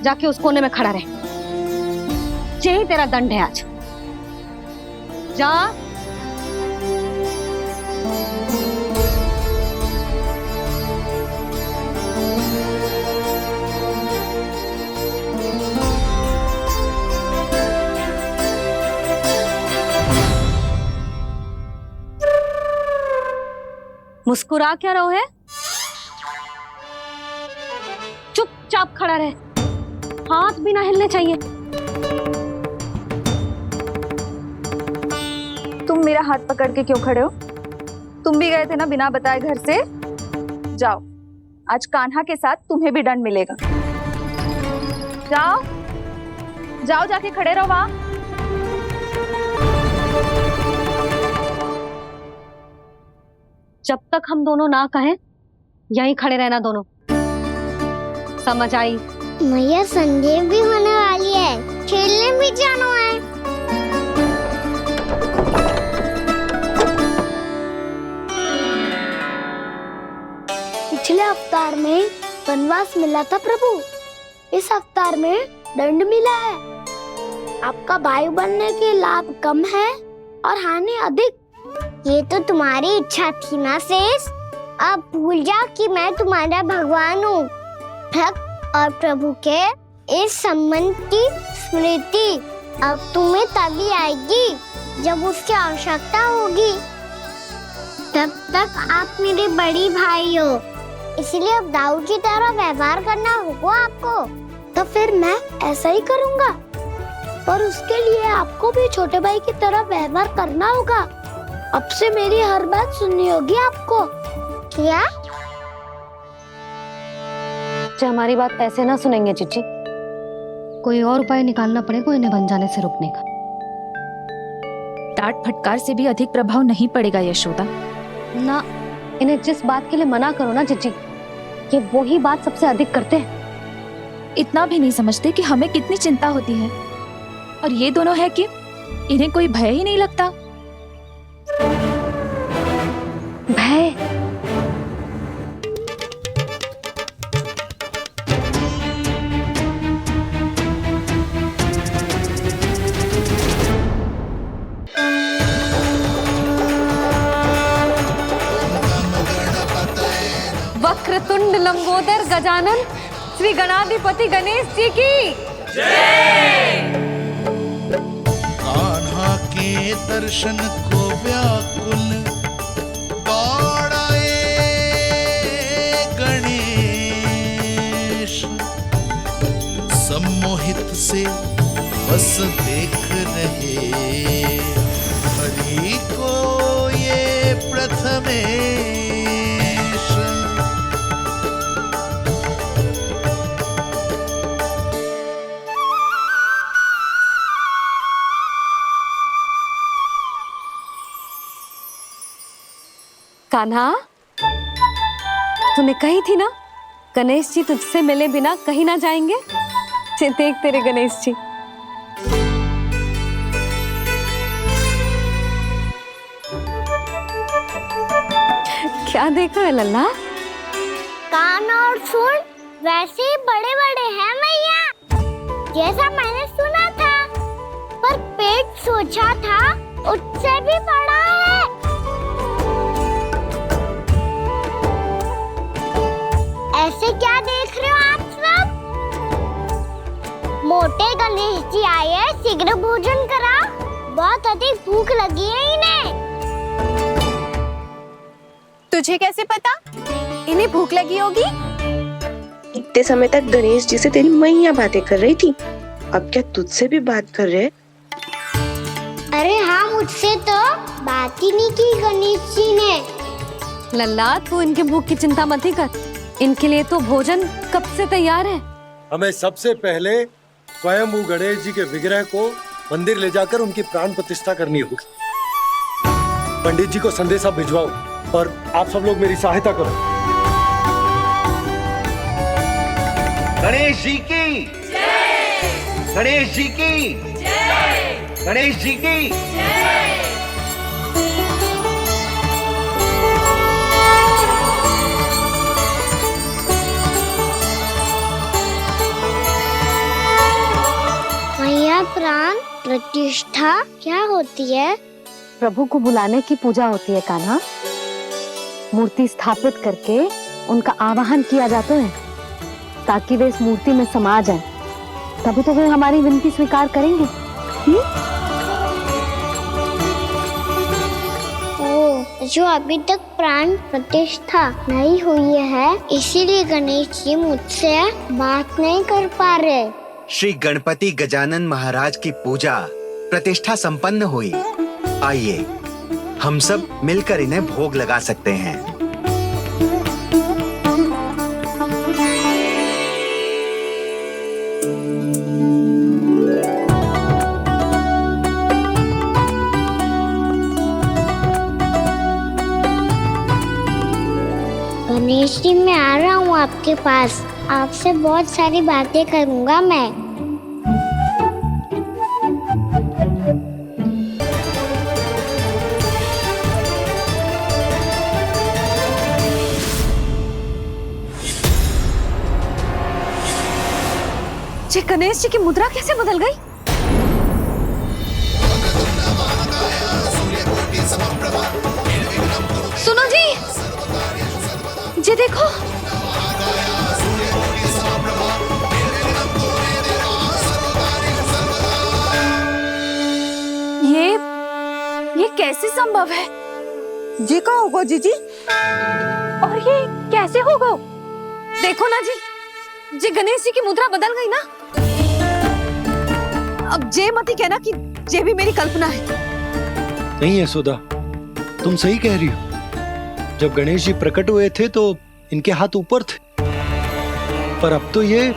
जाके उस कोने में खड़ा रहे। यही तेरा दंड है आज। जा। मुस्कुरा क्या रहो है? चुपचाप खड़ा रहे, हाथ भी ना हिलने चाहिए। तुम मेरा हाथ पकड़ के क्यों खड़े हो? तुम भी गए थे ना बिना बताए घर से। जाओ, आज कान्हा के साथ तुम्हें भी दंड मिलेगा। जाओ जाओ, जाके खड़े रहो वहां। जब तक हम दोनों ना कहें, यहीं खड़े रहना दोनों। समझ आई? मैया, संध्या भी होने वाली है, खेलने भी जाना है। पिछले अवतार में वनवास मिला था प्रभु, इस अवतार में दंड मिला है। आपका भाई बनने के लाभ कम है और हानि अधिक। ये तो तुम्हारी इच्छा थी ना शेष। अब भूल जाओ कि मैं तुम्हारा भगवान हूँ। भक्त और प्रभु के इस संबंध की स्मृति अब तुम्हें तभी आएगी जब उसकी आवश्यकता होगी। तब तक आप मेरे बड़ी भाई हो, इसलिए अब दाऊ की तरह व्यवहार करना होगा आपको। तो फिर मैं ऐसा ही करूँगा, पर उसके लिए आपको भी छोटे भाई की तरह व्यवहार करना होगा। अब से मेरी हर बात सुननी होगी आपको। क्या? जो हमारी बात ऐसे ना सुनेंगे चिची, कोई और उपाय निकालना पड़ेगा इन्हें बन जाने से रुकने का। डांट फटकार से भी अधिक प्रभाव नहीं पड़ेगा यशोदा। ना, इन्हें जिस बात के लिए मना करो ना चिची, ये वो ही बात सबसे अधिक करते हैं। इतना भी नहीं समझते कि हमें कितनी चिंता होती है, और ये दोनों है कि इन्हें कोई भय ही नहीं लगता। भय? वक्रतुंड लंबोदर गजानन श्री गणाधिपति गणेश जी की जय। कान्हा के दर्शन को व्याकुल दौड़ाए गणेश, सम्मोहित से बस देख रहे हरि को ये प्रथमेश। कान्हा, तूने कही थी ना गणेश जी तुझसे मिले बिना कहीं ना जाएंगे। देख तेरे गणेश जी। क्या देख रहा है लल्ला? कान और सुन वैसे ही बड़े बड़े हैं मैया, जैसा मैंने सुना था, पर पेट सोचा था उससे भी बड़ा है। ऐसे क्या देख रहे हो आप सब? मोटे गणेश जी आए हैं, शीघ्र भोजन करा, बहुत अधिक भूख लगी है इन्हें। तुझे कैसे पता इन्हें भूख लगी होगी? इतने समय तक गणेश जी से तेरी मैया बातें कर रही थी, अब क्या तुझसे भी बात कर रहे? अरे हाँ, मुझसे तो बात ही नहीं की गणेश जी ने। लल्ला, तू इनके भूख की चिंता मत ही कर, इनके लिए तो भोजन कब से तैयार है। हमें सबसे पहले स्वयं गणेश जी के विग्रह को मंदिर ले जाकर उनकी प्राण प्रतिष्ठा करनी होगी। पंडित जी को संदेशा भिजवाओ और आप सब लोग मेरी सहायता करो। गणेश जी की जय। गणेश जी की जय। गणेश जी की जय। मैया, प्राण प्रतिष्ठा क्या होती है? प्रभु को बुलाने की पूजा होती है कान्हा। मूर्ति स्थापित करके उनका आवाहन किया जाता है ताकि वे इस मूर्ति में समा जाएं। तभी तो वे हमारी विनती स्वीकार करेंगे। ओ, जो अभी तक प्राण प्रतिष्ठा नहीं हुई है, इसीलिए गणेश जी मुझसे बात नहीं कर पा रहे। श्री गणपति गजानन महाराज की पूजा प्रतिष्ठा संपन्न हुई। आइए हम सब मिलकर इन्हें भोग लगा सकते हैं। गणेश जी, मैं आ रहा हूँ आपके पास, आपसे बहुत सारी बातें करूँगा मैं। गणेश जी की मुद्रा कैसे बदल गई? नीचे देखो। ये कैसे संभव है? जी का होगा जीजी? और ये कैसे होगा? देखो ना जी, जे गणेश जी की मुद्रा बदल गई ना। अब जे मत ही कहना कि जे भी मेरी कल्पना है। नहीं यशोदा, तुम सही कह रही हो। जब गणेश जी प्रकट हुए थे तो इनके हाथ ऊपर थे, पर अब तो ये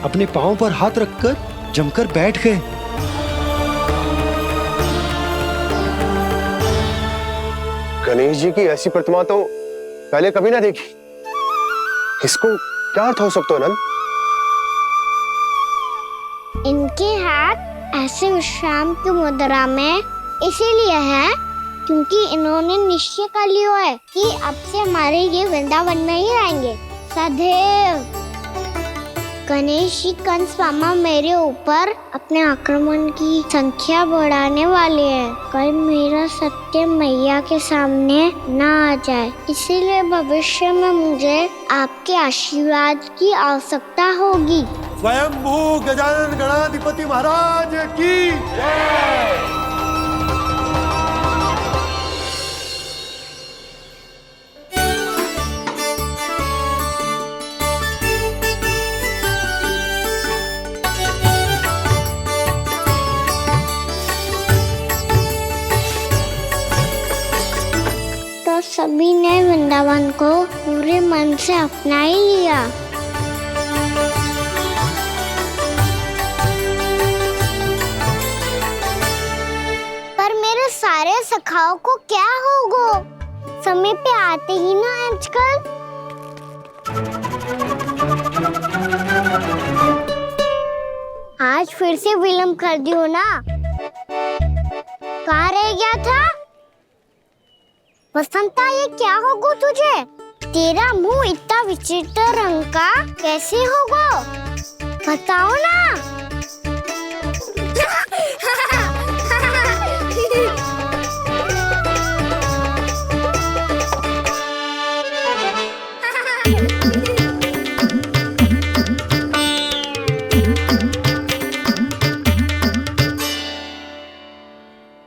अपने पांव पर हाथ रखकर जमकर बैठ गए। गणेश जी की ऐसी प्रतिमा तो पहले कभी ना देखी। इसको क्या अर्थ हो सकता है नंद? इनके हाथ ऐसे विश्राम की मुद्रा में इसीलिए है क्योंकि इन्होंने निश्चय कर लिया है कि अब से हमारे ये वृंदावन में ही रहेंगे सदैव। गणेश जी कंस मामा मेरे ऊपर अपने आक्रमण की संख्या बढ़ाने वाले हैं। कल मेरा सत्य मैया के सामने ना आ जाए, इसीलिए भविष्य में मुझे आपके आशीर्वाद की आवश्यकता होगी। स्वयंभू गजानन गणाधिपति महाराज की जय। तो सभी ने वृंदावन को पूरे मन से अपना ही लिया। पर मेरे सारे सखाओं को क्या होगा? समय पे आते ही ना आजकल। आज फिर से विलंब कर दियो ना। कहाँ रह गया था? वसंता, ये क्या होगा तुझे? तेरा मुंह इतना विचित्र रंग का कैसे होगा? बताओ ना।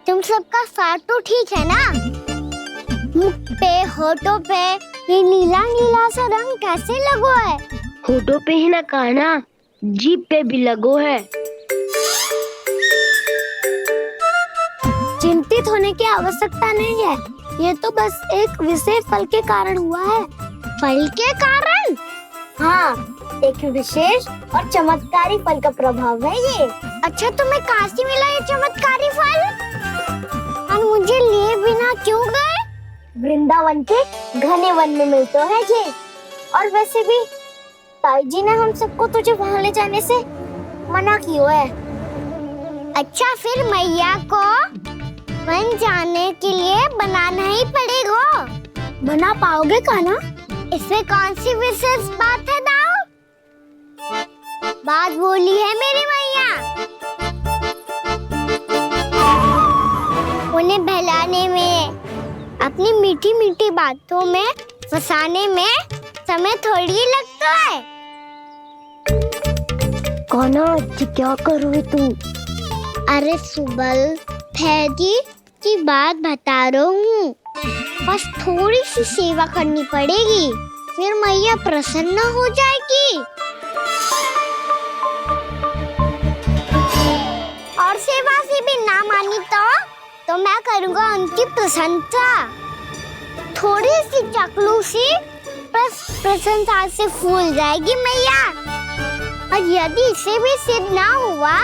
तुम सबका साथ तो ठीक है ना? मुख पे, होठों पे ये नीला नीला सा रंग कैसे लगो है? होठों पे ही ना कान्हा, जीभ पे भी लगो है। चिंतित होने की आवश्यकता नहीं है। ये तो बस एक विशेष फल के कारण हुआ है। फल के कारण? हाँ, एक विशेष और चमत्कारी फल का प्रभाव है ये। अच्छा, तुम्हें कहाँ से मिला ये चमत्कारी फल? और मुझे लिए बिना क्यों गए? वृंदावन के घने वन में मिलते है ये। और वैसे भी ताई जी ने हम सबको तुझे वहाँ ले जाने से मना किया है। अच्छा, फिर मैया को वन जाने के लिए बनाना ही पड़ेगा। बना पाओगे कान्हा? इसमें कौन सी विशेष बात है दाऊ? बात बोली है मेरी मैया। उन्हें बहलाने में, अपनी मीठी मीठी बातों में फंसाने में समय थोड़ी लगता है। कान्हा, क्या करोगे तुम? अरे सुबल, फैजी की बात बता रहा हूँ। बस थोड़ी सी सेवा करनी पड़ेगी, फिर मैया प्रसन्न हो जाएगी। और सेवा से भी ना मानी तो मैं करूँगा उनकी प्रशंसा। थोड़ी सी चकलूसी प्रशंसा से फूल जाएगी मैया। और यदि इसे भी सिद्ध ना हुआ,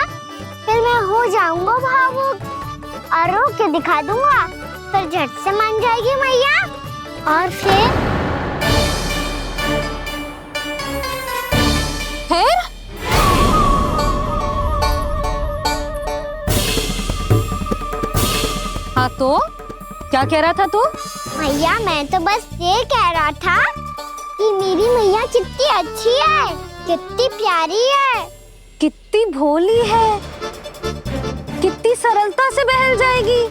फिर मैं हो जाऊंगा भावुक और रो के दिखा दूंगा। फिर झट से मान जाएगी मैया। और फिर हाँ, तो क्या कह रहा था तू? मैया, मैं तो बस ये कह रहा था कि मेरी मैया कितनी अच्छी है, कितनी प्यारी है, कितनी भोली है, कितनी सरलता से बहल जाएगी,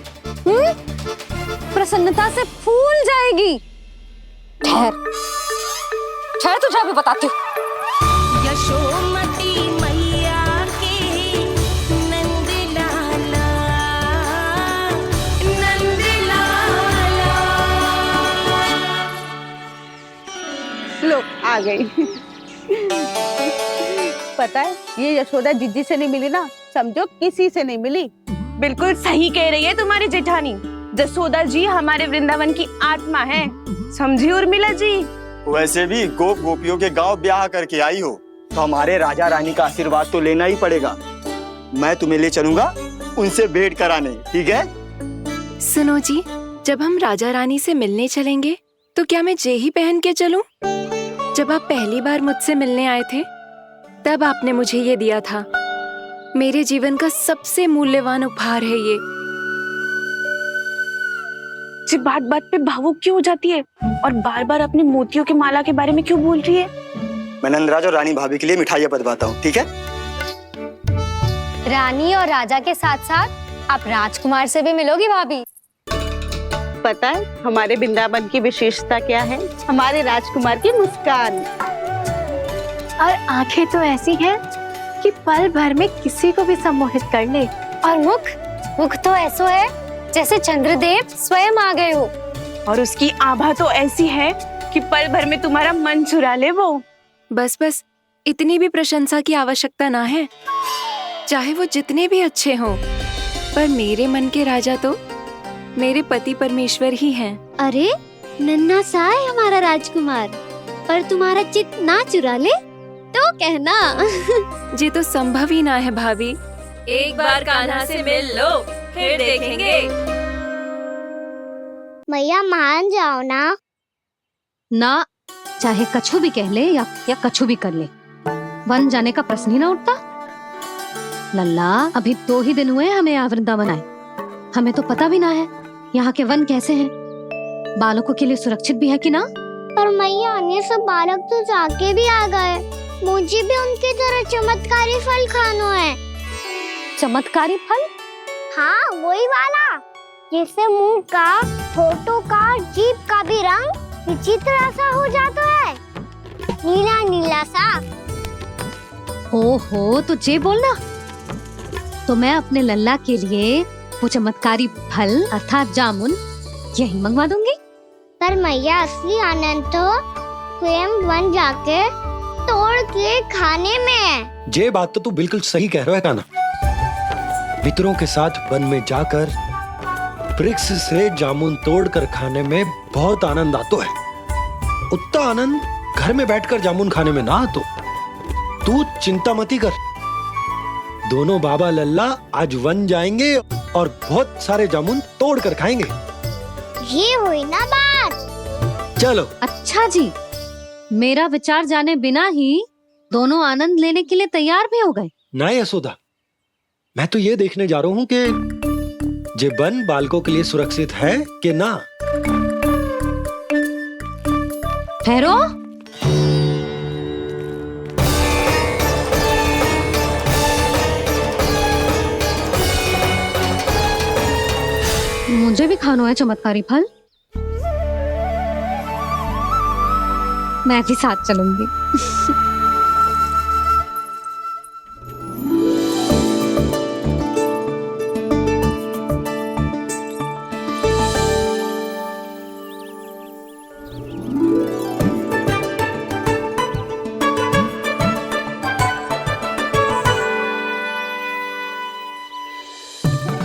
प्रसन्नता से फूल जाएगी। ठहर, ठहर तुझे अभी बताती हूँ। यशोमती मैया के नंद लाला, नंद लाला। लो आ गई। पता है ये यशोदा जिज्जी से नहीं मिली ना, समझो किसी से नहीं मिली। बिल्कुल सही कह रही है तुम्हारी जेठानी। जसोदा जी हमारे वृंदावन की आत्मा है, समझी उर्मिला जी। वैसे भी गोप गोपियों के गांव ब्याह करके आई हो तो हमारे राजा रानी का आशीर्वाद तो लेना ही पड़ेगा। मैं तुम्हें ले चलूंगा उनसे भेंट कराने, ठीक है? सुनो जी, जब हम राजा रानी से मिलने चलेंगे तो क्या मैं जे ही पहन के चलूं? जब आप पहली बार मुझसे मिलने आए थे तब आपने मुझे ये दिया था। मेरे जीवन का सबसे मूल्यवान उपहार है ये। जी बात बात पे भावुक क्यों हो जाती है और बार बार अपनी मोतियों की माला के बारे में क्यों बोल रही है? मैं नंदराज और रानी भाभी के लिए मिठाइयाँ बंटवाता हूँ, ठीक है? रानी और राजा के साथ साथ आप राजकुमार से भी मिलोगी भाभी। पता है हमारे वृंदावन की विशेषता क्या है? हमारे राजकुमार की मुस्कान। और आंखें तो ऐसी हैं कि पल भर में किसी को भी सम्मोहित कर ले। और मुख तो ऐसा है जैसे चंद्रदेव स्वयं आ गए हो। और उसकी आभा तो ऐसी है कि पल भर में तुम्हारा मन चुरा ले वो। बस बस, इतनी भी प्रशंसा की आवश्यकता ना है। चाहे वो जितने भी अच्छे हों, पर मेरे मन के राजा तो मेरे पति परमेश्वर ही हैं। अरे नन्हा सा है हमारा राजकुमार, पर तुम्हारा चित्त ना चुरा ले तो कहना। ये तो संभव ही ना है भाभी। एक बार कान्हा से मिल लो, फिर देखेंगे। मैया मान जाओ ना। ना, चाहे कछु भी कह ले या कछु भी कर ले, वन जाने का प्रश्न ही ना उठता। लल्ला, अभी 2 ही दिन हुए हमें यहाँ वृंदावन आए। हमें तो पता भी ना है यहाँ के वन कैसे हैं, बालकों के लिए सुरक्षित भी है कि ना। पर मैया अन्य सब बालक तो जाके भी आ गए, मुझे भी उनकी तरह चमत्कारी फल खाना है। चमत्कारी फल? हाँ वही वाला, जिससे मुंह का, होठों का, जीभ का भी रंग विचित्र सा हो जाता है, नीला नीला सा। ओहो, तो जे बोलना। तो मैं अपने लल्ला के लिए वो चमत्कारी फल अर्थात जामुन यही मंगवा दूंगी। पर मैया असली आनंद तो स्वयं वन जाके तोड़ के खाने में है। ये बात तो तू बिल्कुल सही कह रहा है कान्हा। मित्रों के साथ वन में जाकर वृक्ष से जामुन तोड़कर खाने में बहुत आनंद आता है। उतना आनंद घर में बैठकर जामुन खाने में ना आतो। तू चिंता मती कर, दोनों बाबा लल्ला आज वन जाएंगे और बहुत सारे जामुन तोड़कर खाएंगे। ये हुई ना बात। चलो। अच्छा जी, मेरा विचार जाने बिना ही दोनों आनंद लेने के लिए तैयार भी हो गए। ना यशोदा, मैं तो ये देखने जा रहा हूँ कि ये वन बालकों के लिए सुरक्षित है कि ना। ठहरो। मुझे भी खाना है चमत्कारी फल। मैं भी साथ चलूंगी।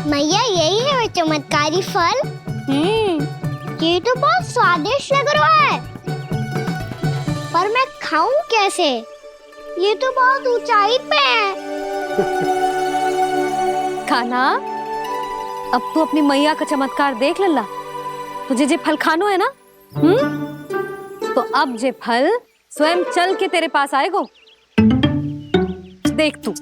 मैया यही है वो चमत्कारी फल। ये तो बहुत स्वादिष्ट लग रहा है, पर मैं खाऊं कैसे? ये तो बहुत ऊंचाई पे है। कान्हा, अब तू अपनी मैया का चमत्कार देख लल्ला। तुझे जे फल खानो है ना, तो अब जे फल स्वयं चल के तेरे पास आएगो। देख तू।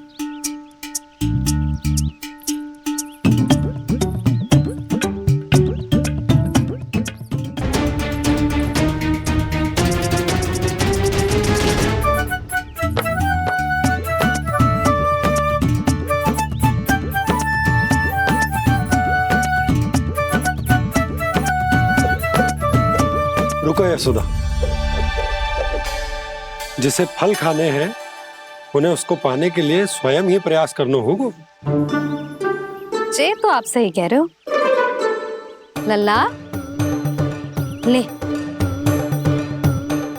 रुको यशोदा, जिसे फल खाने हैं उन्हें उसको पाने के लिए स्वयं ही प्रयास करना होगा। जे तो आप सही कह रहे हो। लल्ला ले,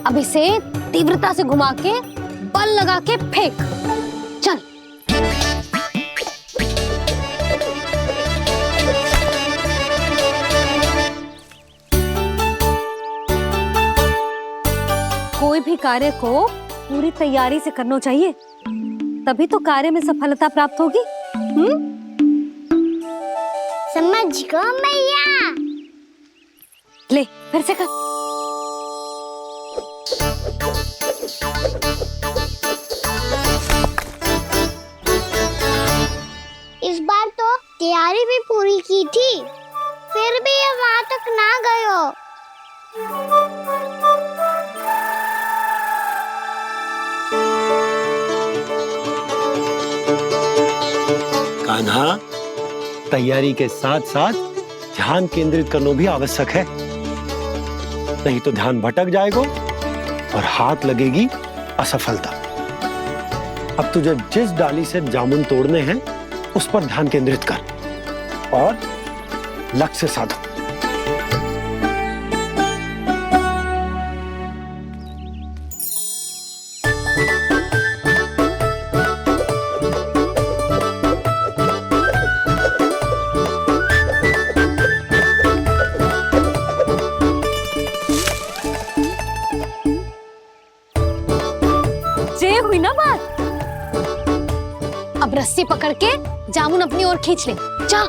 अब इसे तीव्रता से घुमा के बल लगा के फेंक। चल। कोई भी कार्य को पूरी तैयारी से करना चाहिए, तभी तो कार्य में सफलता प्राप्त होगी। समझ गो मैया। ले फिर से कर। इस बार तो तैयारी भी पूरी की थी, फिर भी ये वहां तक ना गए हो। कान्हा, तैयारी के साथ साथ ध्यान केंद्रित करना भी आवश्यक है, नहीं तो ध्यान भटक जाएगा और हाथ लगेगी असफलता। अब तुझे जिस डाली से जामुन तोड़ने हैं उस पर ध्यान केंद्रित कर और लक्ष्य साधो। हुई ना बात। अब रस्सी पकड़ के जामुन अपनी ओर खींच ले। जा।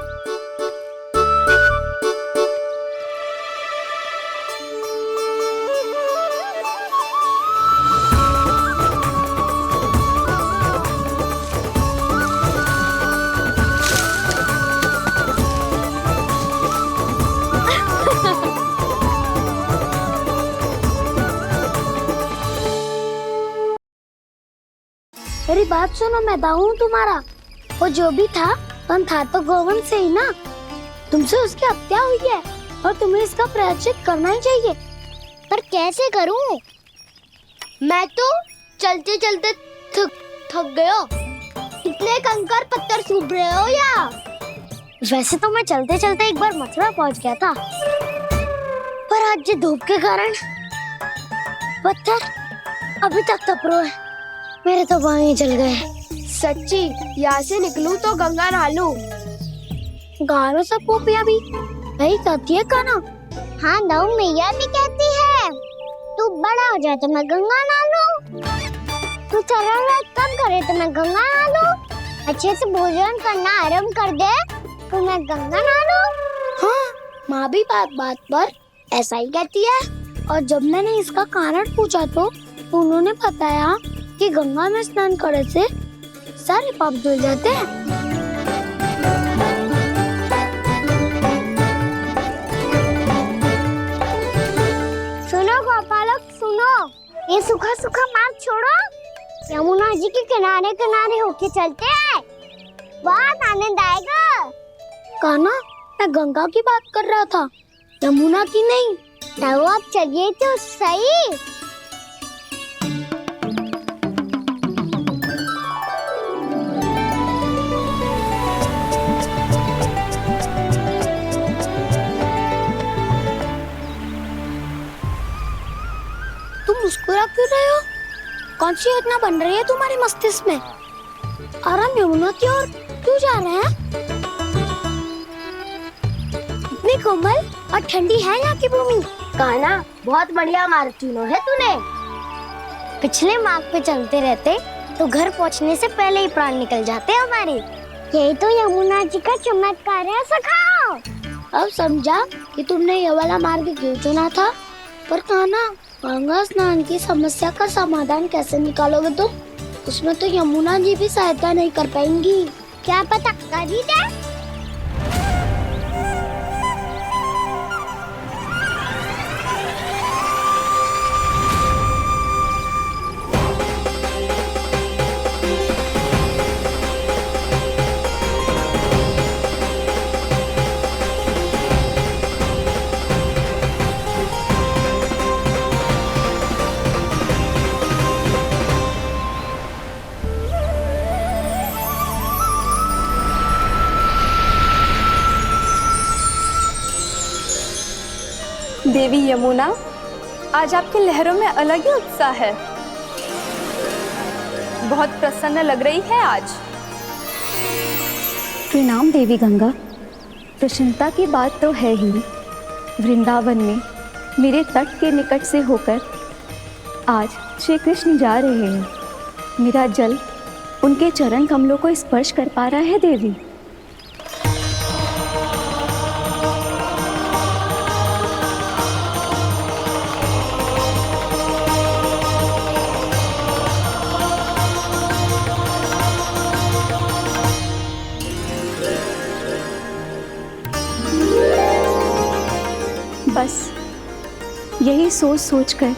मेरी बात सुनो, मैं दाऊ तुम्हारा। वो जो भी था तो गोवंश से ही ना। तुमसे उसकी हत्या हुई है और तुम्हें इसका प्रायश्चित करना ही चाहिए। पर कैसे करूं? मैं तो चलते चलते थक गया। इतने कंकर पत्थर सूख रहे हो या? वैसे तो मैं चलते चलते एक बार मथुरा पहुंच गया था, पर आज ये धूप के कारण पत्थर अभी तक तप रहे हैं। मेरे तो पाँव ही जल गए। सच्ची, यहाँ से निकलूं तो गंगा नहा लूं। गारो सब पोपिया भी यही कहती है काना। हाँ दाऊ मैया भी कहती है, तू बड़ा हो जाए तो मैं गंगा नहा लूं, तू चरण व्रत कब करे तो मैं गंगा नहा लूं, अच्छे से भोजन करना आरंभ कर दे तो मैं गंगा नहा लूं। हाँ, माँ भी बात बात पर ऐसा ही कहती है। और जब मैंने इसका कारण पूछा तो उन्होंने बताया कि गंगा में स्नान करने से सारे पाप धुल जाते हैं। सुनो गोपालक सुनो, ये सूखा सूखा मार्ग छोड़ो, यमुना जी के किनारे किनारे होके चलते हैं, बहुत आनंद आएगा। कान्हा, मैं गंगा की बात कर रहा था, यमुना की नहीं। तो आप चलिए तो सही। मुस्कुरा क्यों रहे हो? कौन सी योजना बन रही है तुम्हारे मस्तिष्क में? और हम यमुना की ओर क्यों जा रहे हैं? इतनी कोमल और ठंडी है यहाँ की भूमि। कान्हा, बहुत बढ़िया मार्ग चुना है तूने। पिछले मार्ग पे चलते रहते तो घर पहुँचने से पहले ही प्राण निकल जाते हमारे। यही तो यमुना जी का चमत्कार है सखाओ। अब समझा कि तुमने ये वाला मार्ग क्यों चुना था। पर कान्हा, गंगा स्नान की समस्या का समाधान कैसे निकालोगे तुम? उसमें तो यमुना जी भी सहायता नहीं कर पाएंगी। क्या पता कर ही दे। देवी यमुना, आज आपकी लहरों में अलग ही उत्साह है। बहुत प्रसन्न लग रही है आज। प्रणाम देवी गंगा। प्रसन्नता की बात तो है ही। वृंदावन में मेरे तट के निकट से होकर आज श्री कृष्ण जा रहे हैं। मेरा जल उनके चरण कमलों को स्पर्श कर पा रहा है देवी। बस यही सोच सोचकर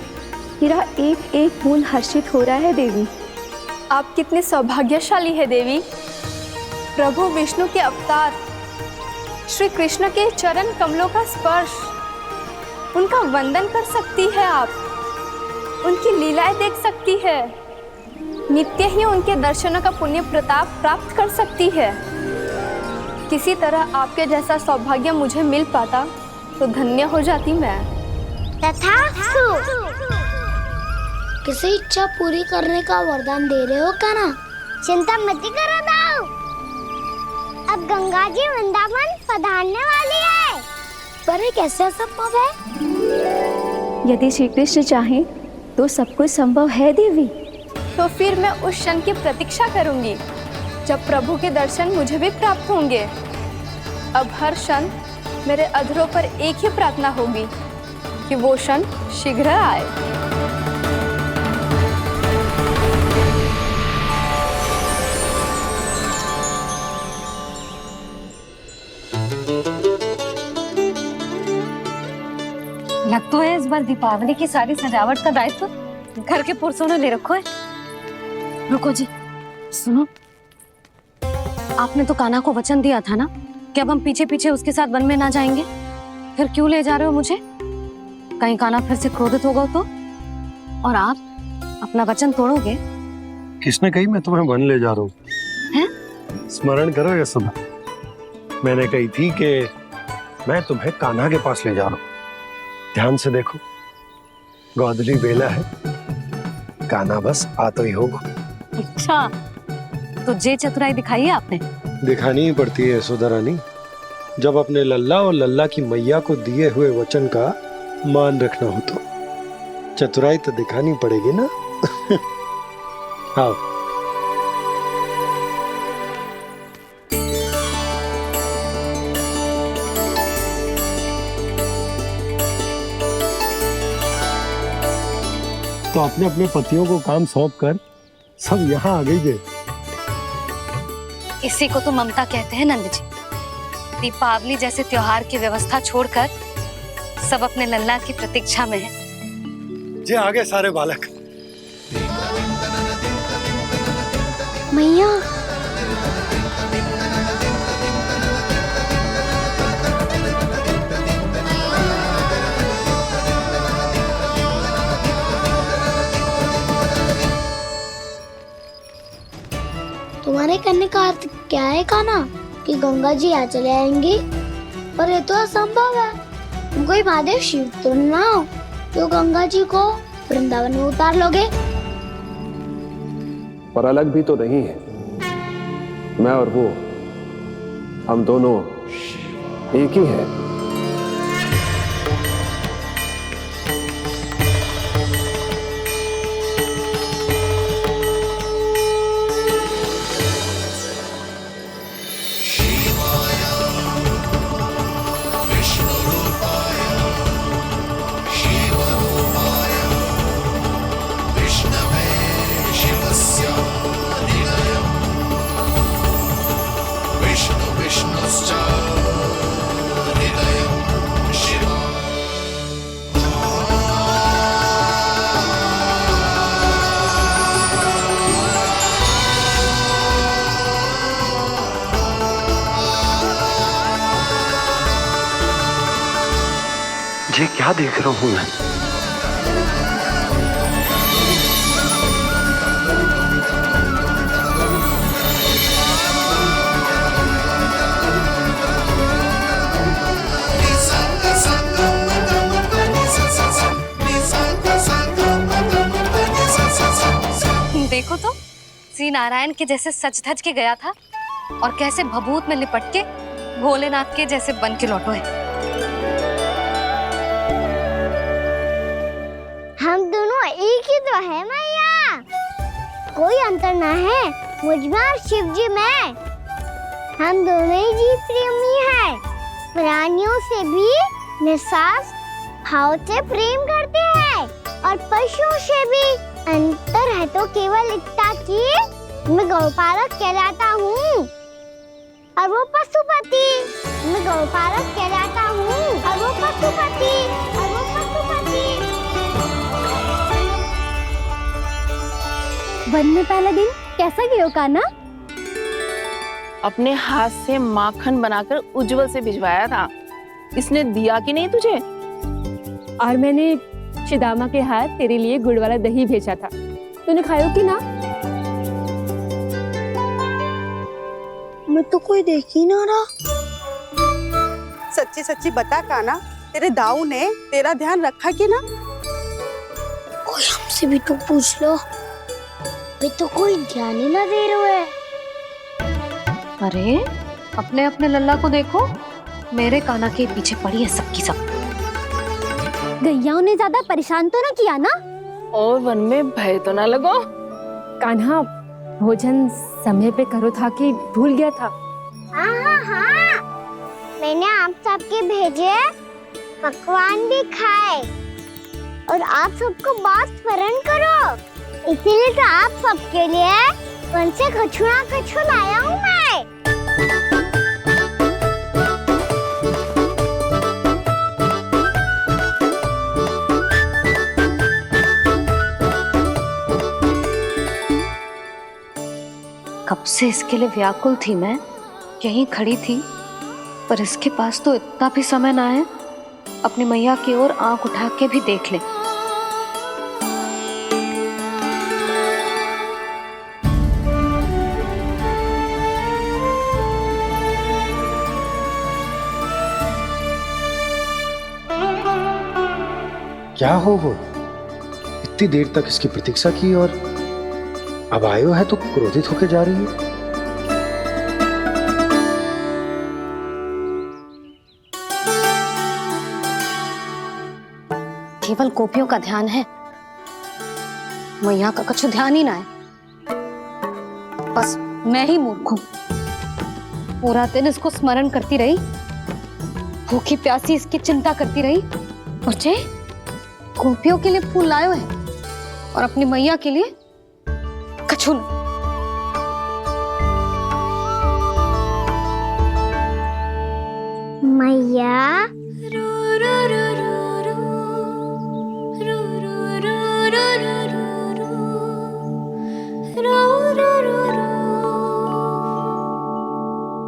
मेरा एक एक फूल हर्षित हो रहा है देवी। आप कितने सौभाग्यशाली है देवी। प्रभु विष्णु के अवतार श्री कृष्ण के चरण कमलों का स्पर्श, उनका वंदन कर सकती है आप, उनकी लीलाएं देख सकती है, नित्य ही उनके दर्शनों का पुण्य प्रताप प्राप्त कर सकती है। किसी तरह आपके जैसा सौभाग्य मुझे मिल पाता तो धन्य हो जाती मैं। तथास्तु। किसी इच्छा पूरी करने का वरदान दे रहे हो कान्हा? चिंता मत करो दाऊ। अब गंगा जी वृंदावन पधारने वाली है। पर ये कैसे संभव है? यदि श्री कृष्ण चाहे तो सब कुछ संभव है देवी। तो फिर मैं उस क्षण की प्रतीक्षा करूंगी जब प्रभु के दर्शन मुझे भी प्राप्त होंगे। अब हर क्षण मेरे अधरों पर एक ही प्रार्थना होगी कि वो क्षण शीघ्र आए। लग तो है इस बार दीपावली की सारी सजावट का दायित्व घर के पुरुषों ने ले रखो है। रुको जी, सुनो, आपने तो कान्हा को वचन दिया था ना कि अब हम पीछे पीछे उसके साथ वन में ना जाएंगे। फिर क्यों ले जा रहे हो मुझे? कहीं कान्हा फिर से क्रोधित होगा तो? और आप अपना वचन तोड़ोगे? किसने कही मैं तुम्हें वन ले जा रहा हूँ? स्मरण करो यशोदा, मैंने कही थी कि मैं तुम्हें कान्हा के पास ले जा रहा हूँ। ध्यान से देखो, गोधली बेला है, कान्हा बस आ तो ही होगा। अच्छा, तो जे चतुराई दिखाई है आपने? दिखानी ही पड़ती है यशोदा रानी, जब अपने लल्ला और लल्ला की मैया को दिए हुए वचन का मान रखना हो तो चतुराई तो दिखानी पड़ेगी ना। आओ। तो अपने अपने पतियों को काम सौंप कर सब यहाँ आ गई थे। इसी को तो ममता कहते हैं नंद जी। दीपावली जैसे त्योहार की व्यवस्था छोड़कर सब अपने लल्ला की प्रतीक्षा में हैं। जे आगे सारे बालक। मैया, तुम्हारे कहने का अर्थ क्या है कान्हा? कि गंगा जी आ चले आएंगी? पर ये तो असंभव है। तुम कोई महादेव शिव तो ना हो तो गंगा जी को वृंदावन में उतार लोगे? पर अलग भी तो नहीं है। मैं और वो, हम दोनों एक ही हैं। ये क्या देख रहा हूं मैं? श्री नारायण के जैसे सच धज के गया था और कैसे भभूत में लिपट के भोलेनाथ के जैसे बन के लौटो है। हम दोनों एक ही तो है मैया, कोई अंतर ना है मुझ में और शिव जी में। हम दोनों ही जीव प्रेमी हैं, प्राणियों से भी निस्वार्थ भाव से प्रेम करते हैं और पशुओं से भी। अंतर है तो केवल इतना कि मैं गौपालक कहलाता हूँ और वो पशुपति। मैं गौपालक कहलाता हूँ और वो पशुपति, और वो पशुपति। वन में पहला दिन कैसा गया कान्हा? अपने हाथ से माखन बनाकर उज्जवल से भिजवाया था। इसने दिया कि नहीं तुझे? और मैंने शिदामा के हाथ तेरे लिए गुड़ वाला दही भेजा था, तूने खाया कि ना? मैं तो कोई देख ही ना रहा। सच्ची सच्ची बता कान्हा, तेरे दाऊ ने तेरा ध्यान रखा कि ना? कोई हमसे भी तो पूछ लो, वे तो कोई ध्यान ही ना दे रहे हैं। अरे अपने अपने लल्ला को देखो, मेरे कान्हा के पीछे पड़ी है सबकी सब। गैयाओं ने ज्यादा परेशान तो ना किया ना? और वन में भय तो ना लगो? कान्हा भोजन समय पे करो था कि भूल गया था? हाँ, मैंने आप सबके भेजे पकवान भी खाए और आप सबको बात स्मरण करो, इसीलिए तो आप सबके लिए वन से कछु लाया हूँ मैं। कब से इसके लिए व्याकुल थी मैं, यहीं खड़ी थी, पर इसके पास तो इतना भी समय ना है अपनी मैया की ओर आंख उठा के भी देख ले। क्या हो वो? इतनी देर तक इसकी प्रतीक्षा की और अब आयो है तो क्रोधित होकर जा रही है। केवल गोपियों का ध्यान है, मैया का कछु ध्यान ही ना है। बस मैं ही मूर्ख हूं, पूरा दिन इसको स्मरण करती रही, भूखी प्यासी इसकी चिंता करती रही, और जे गोपियों के लिए फूल लायो है और अपनी मैया के लिए कछु न। मैया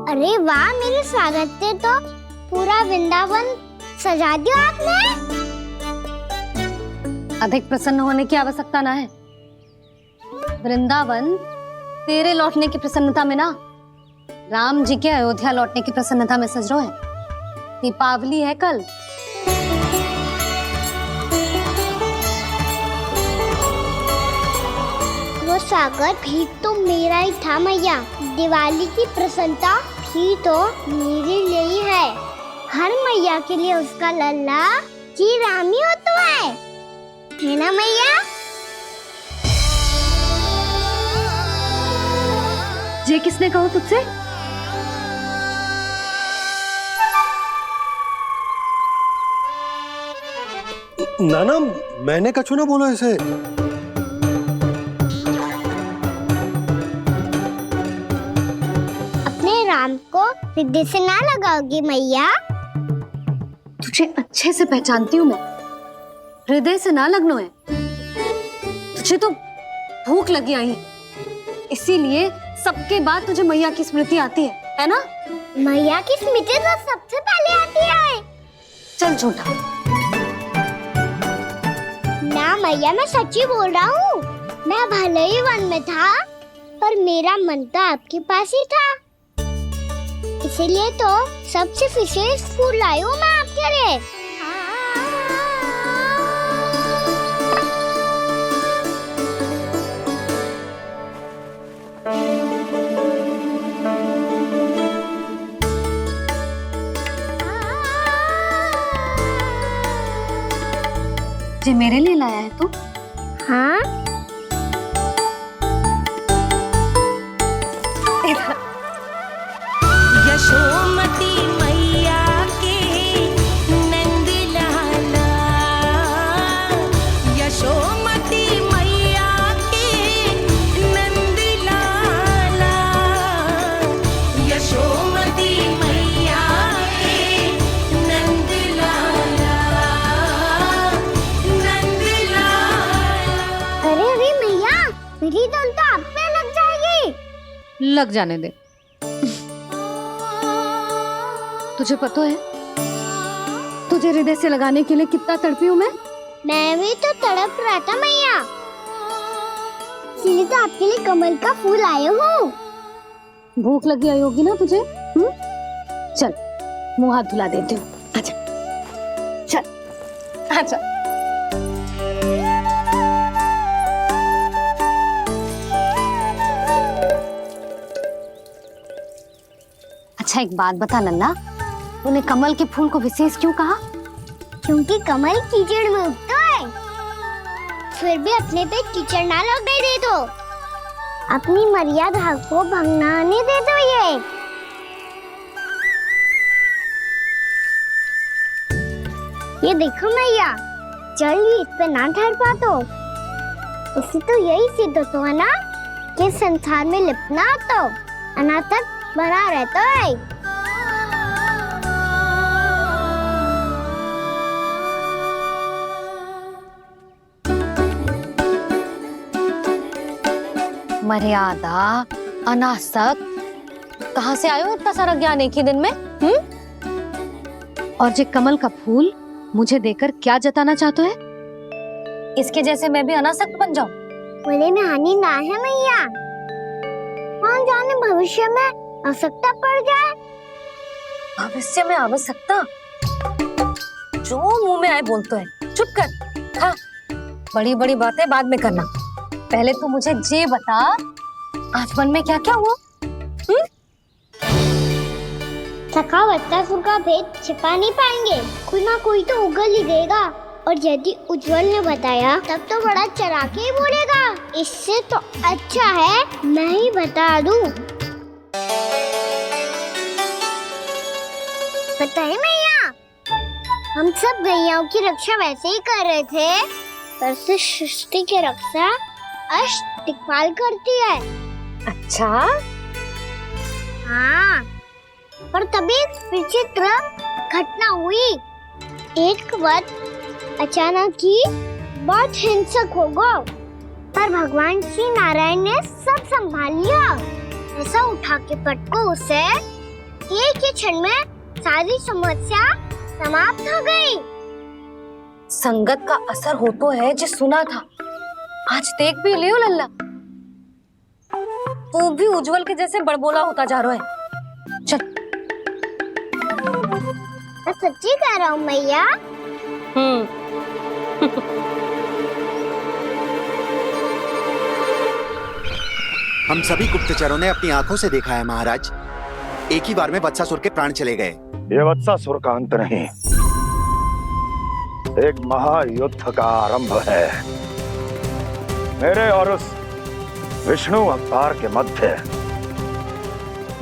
अरे वाह, मेरे स्वागत से तो पूरा वृंदावन सजा दिया आपने। अधिक प्रसन्न होने की आवश्यकता ना है। वृंदावन तेरे लौटने की प्रसन्नता में ना, राम जी के अयोध्या लौटने की प्रसन्नता में सज रहा है। दीपावली है कल। वो स्वागत भी तो मेरा ही था मैया। दिवाली की प्रसन्नता भी तो मेरे लिए ही है। हर मैया के लिए उसका लल्ला जी राम ही होता है ना मैया? ये किसने कहा तुझसे? नाना, मैंने कछु ना बोला इसे। अपने राम को हृदय से ना लगाओगी मैया? तुझे अच्छे से पहचानती हूँ मैं, हृदय से ना लगनो है। तुझे तो भूख लगी आई, इसीलिए सबके बाद तुझे मैया की स्मृति आती है ना? मैया की स्मृति तो सबसे पहले आती है। चल झूठा। ना मैया, मैं सच्ची बोल रहा हूँ। मैं भले ही वन में था, पर मेरा मन तो आपके पास ही था। इसीलिए तो सबसे विशेष फूल लाई हूँ मैं आपके लिए। मुझे मेरे लिए लाया है तू? हाँ, यशोमती मैया के नंद लाला, यशोमती मैया के नंद लाला, यशोमती मैया के नंद लाला, नंद लाला। अरे अरे मैया, मेरी धुन तो आप पे लग जाएगी। लग जाने दे। तुझे पता है तुझे हृदय से लगाने के लिए कितना तड़पी हूँ मैं भी तो तड़प रहा था मैया, इसलिए तो आपके लिए कमल का फूल आया हूँ। भूख लगी आई होगी ना तुझे? चल मुंह हाथ धुला देती हूँ। आजा चल आजा। अच्छा एक बात बता लल्ला, तूने कमल के फूल को विशेष क्यों कहा? क्योंकि कमल कीचड़ में उगता है, फिर भी अपने पे कीचड़ ना लगने दे दो, अपनी मर्यादा को भंगने दे दो। ये देखो मैया, जल ही इस पे ना ठहर पा तो इसी तो यही सिद्ध होता है ना कि संसार में लिपना तो अनाथ तक बना रहता है। मर्यादा, अनासक, कहाँ से आयो इतना सारा ज्ञान एक ही दिन में? और जे कमल का फूल मुझे देकर क्या जताना चाहते है? इसके जैसे मैं भी अनासक्त बन जाऊं? बोले में हानि ना है मैया, कौन जाने भविष्य में आवश्यकता पड़ जाए। भविष्य में आवश्यकता? जो मुंह में आए बोलते हैं, चुप कर। हाँ, बड़ी बड़ी बातें बाद में करना, पहले तू मुझे ये बता आज मन में क्या क्या हुआ? सखावत्तासुर का भेद छिपा नहीं पाएंगे, कोई ना कोई तो उगल ही देगा। और यदि उज्जवल ने बताया तब तो बड़ा चला के ही बोलेगा, इससे तो अच्छा है मैं ही बता दूं। बताए मैया, हम सब गैयाओं की रक्षा वैसे ही कर रहे थे, पर से सृष्टि की रक्षा अष्ट दिक्पाल करती है। अच्छा? हाँ, पर तभी विचित्र घटना हुई। एक वक्त अचानक ही बहुत हिंसक हो गया, पर भगवान श्री नारायण ने सब संभाल लिया। ऐसा उठा के पटको उसे, एक ही क्षण में सारी समस्या समाप्त हो गई। संगत का असर हो तो है जो सुना था, आज देख भी लियो लल्ला, तू भी उज्जवल के जैसे बड़बोला होता जा रहा है। चल। मैं सच्ची कह रहा हूँ मैया। हम सभी गुप्तचरों ने अपनी आंखों से देखा है महाराज, एक ही बार में वत्सासुर के प्राण चले गए। ये वत्सासुर का अंत नहीं, एक महायुद्ध का आरंभ है। मेरे और उस विष्णु अवतार के मध्य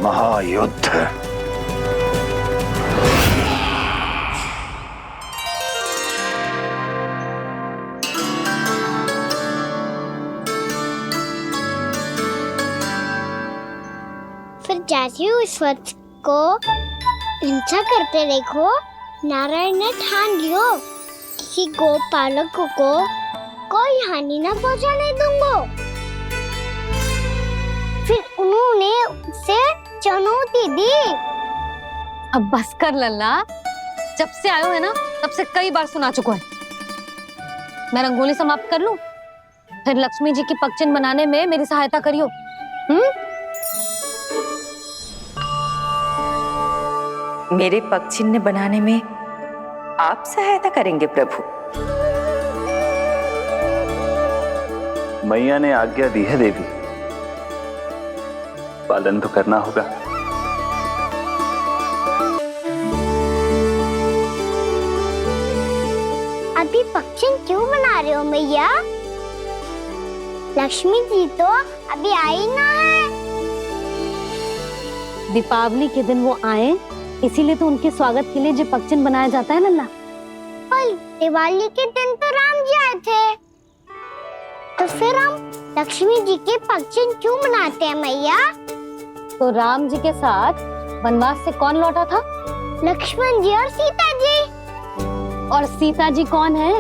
महायुद्ध। फिर जैसे ही उस वक्त को हिंसा करते देखो, नारायण ने ठान लियो किसी गोपालक को कोई हानि न पहुंचाने दूंगा। फिर उन्होंने उसे चुनौती दी। अब बस कर लल्ला, जब से आयो है ना तब से कई बार सुना चुका है। मैं रंगोली समाप्त कर लूं, फिर लक्ष्मी जी की पगचिन बनाने में मेरी सहायता करियो। मेरे पगचिन्ह बनाने में आप सहायता करेंगे प्रभु? मैया ने आज्ञा दी है देवी, पालन तो करना होगा। अभी पक्षी क्यों बना रहे हो मैया? लक्ष्मी जी तो अभी आई ना है। दीपावली के दिन वो आए, इसीलिए तो उनके स्वागत के लिए जो पक्षन बनाया जाता है लल्ला। पर दिवाली के दिन तो राम जी आए थे, तो फिर हम लक्ष्मी जी के पक्षन क्यों बनाते हैं मैया? तो राम जी के साथ वनवास से कौन लौटा था? लक्ष्मण जी और सीता जी। और सीता जी कौन है?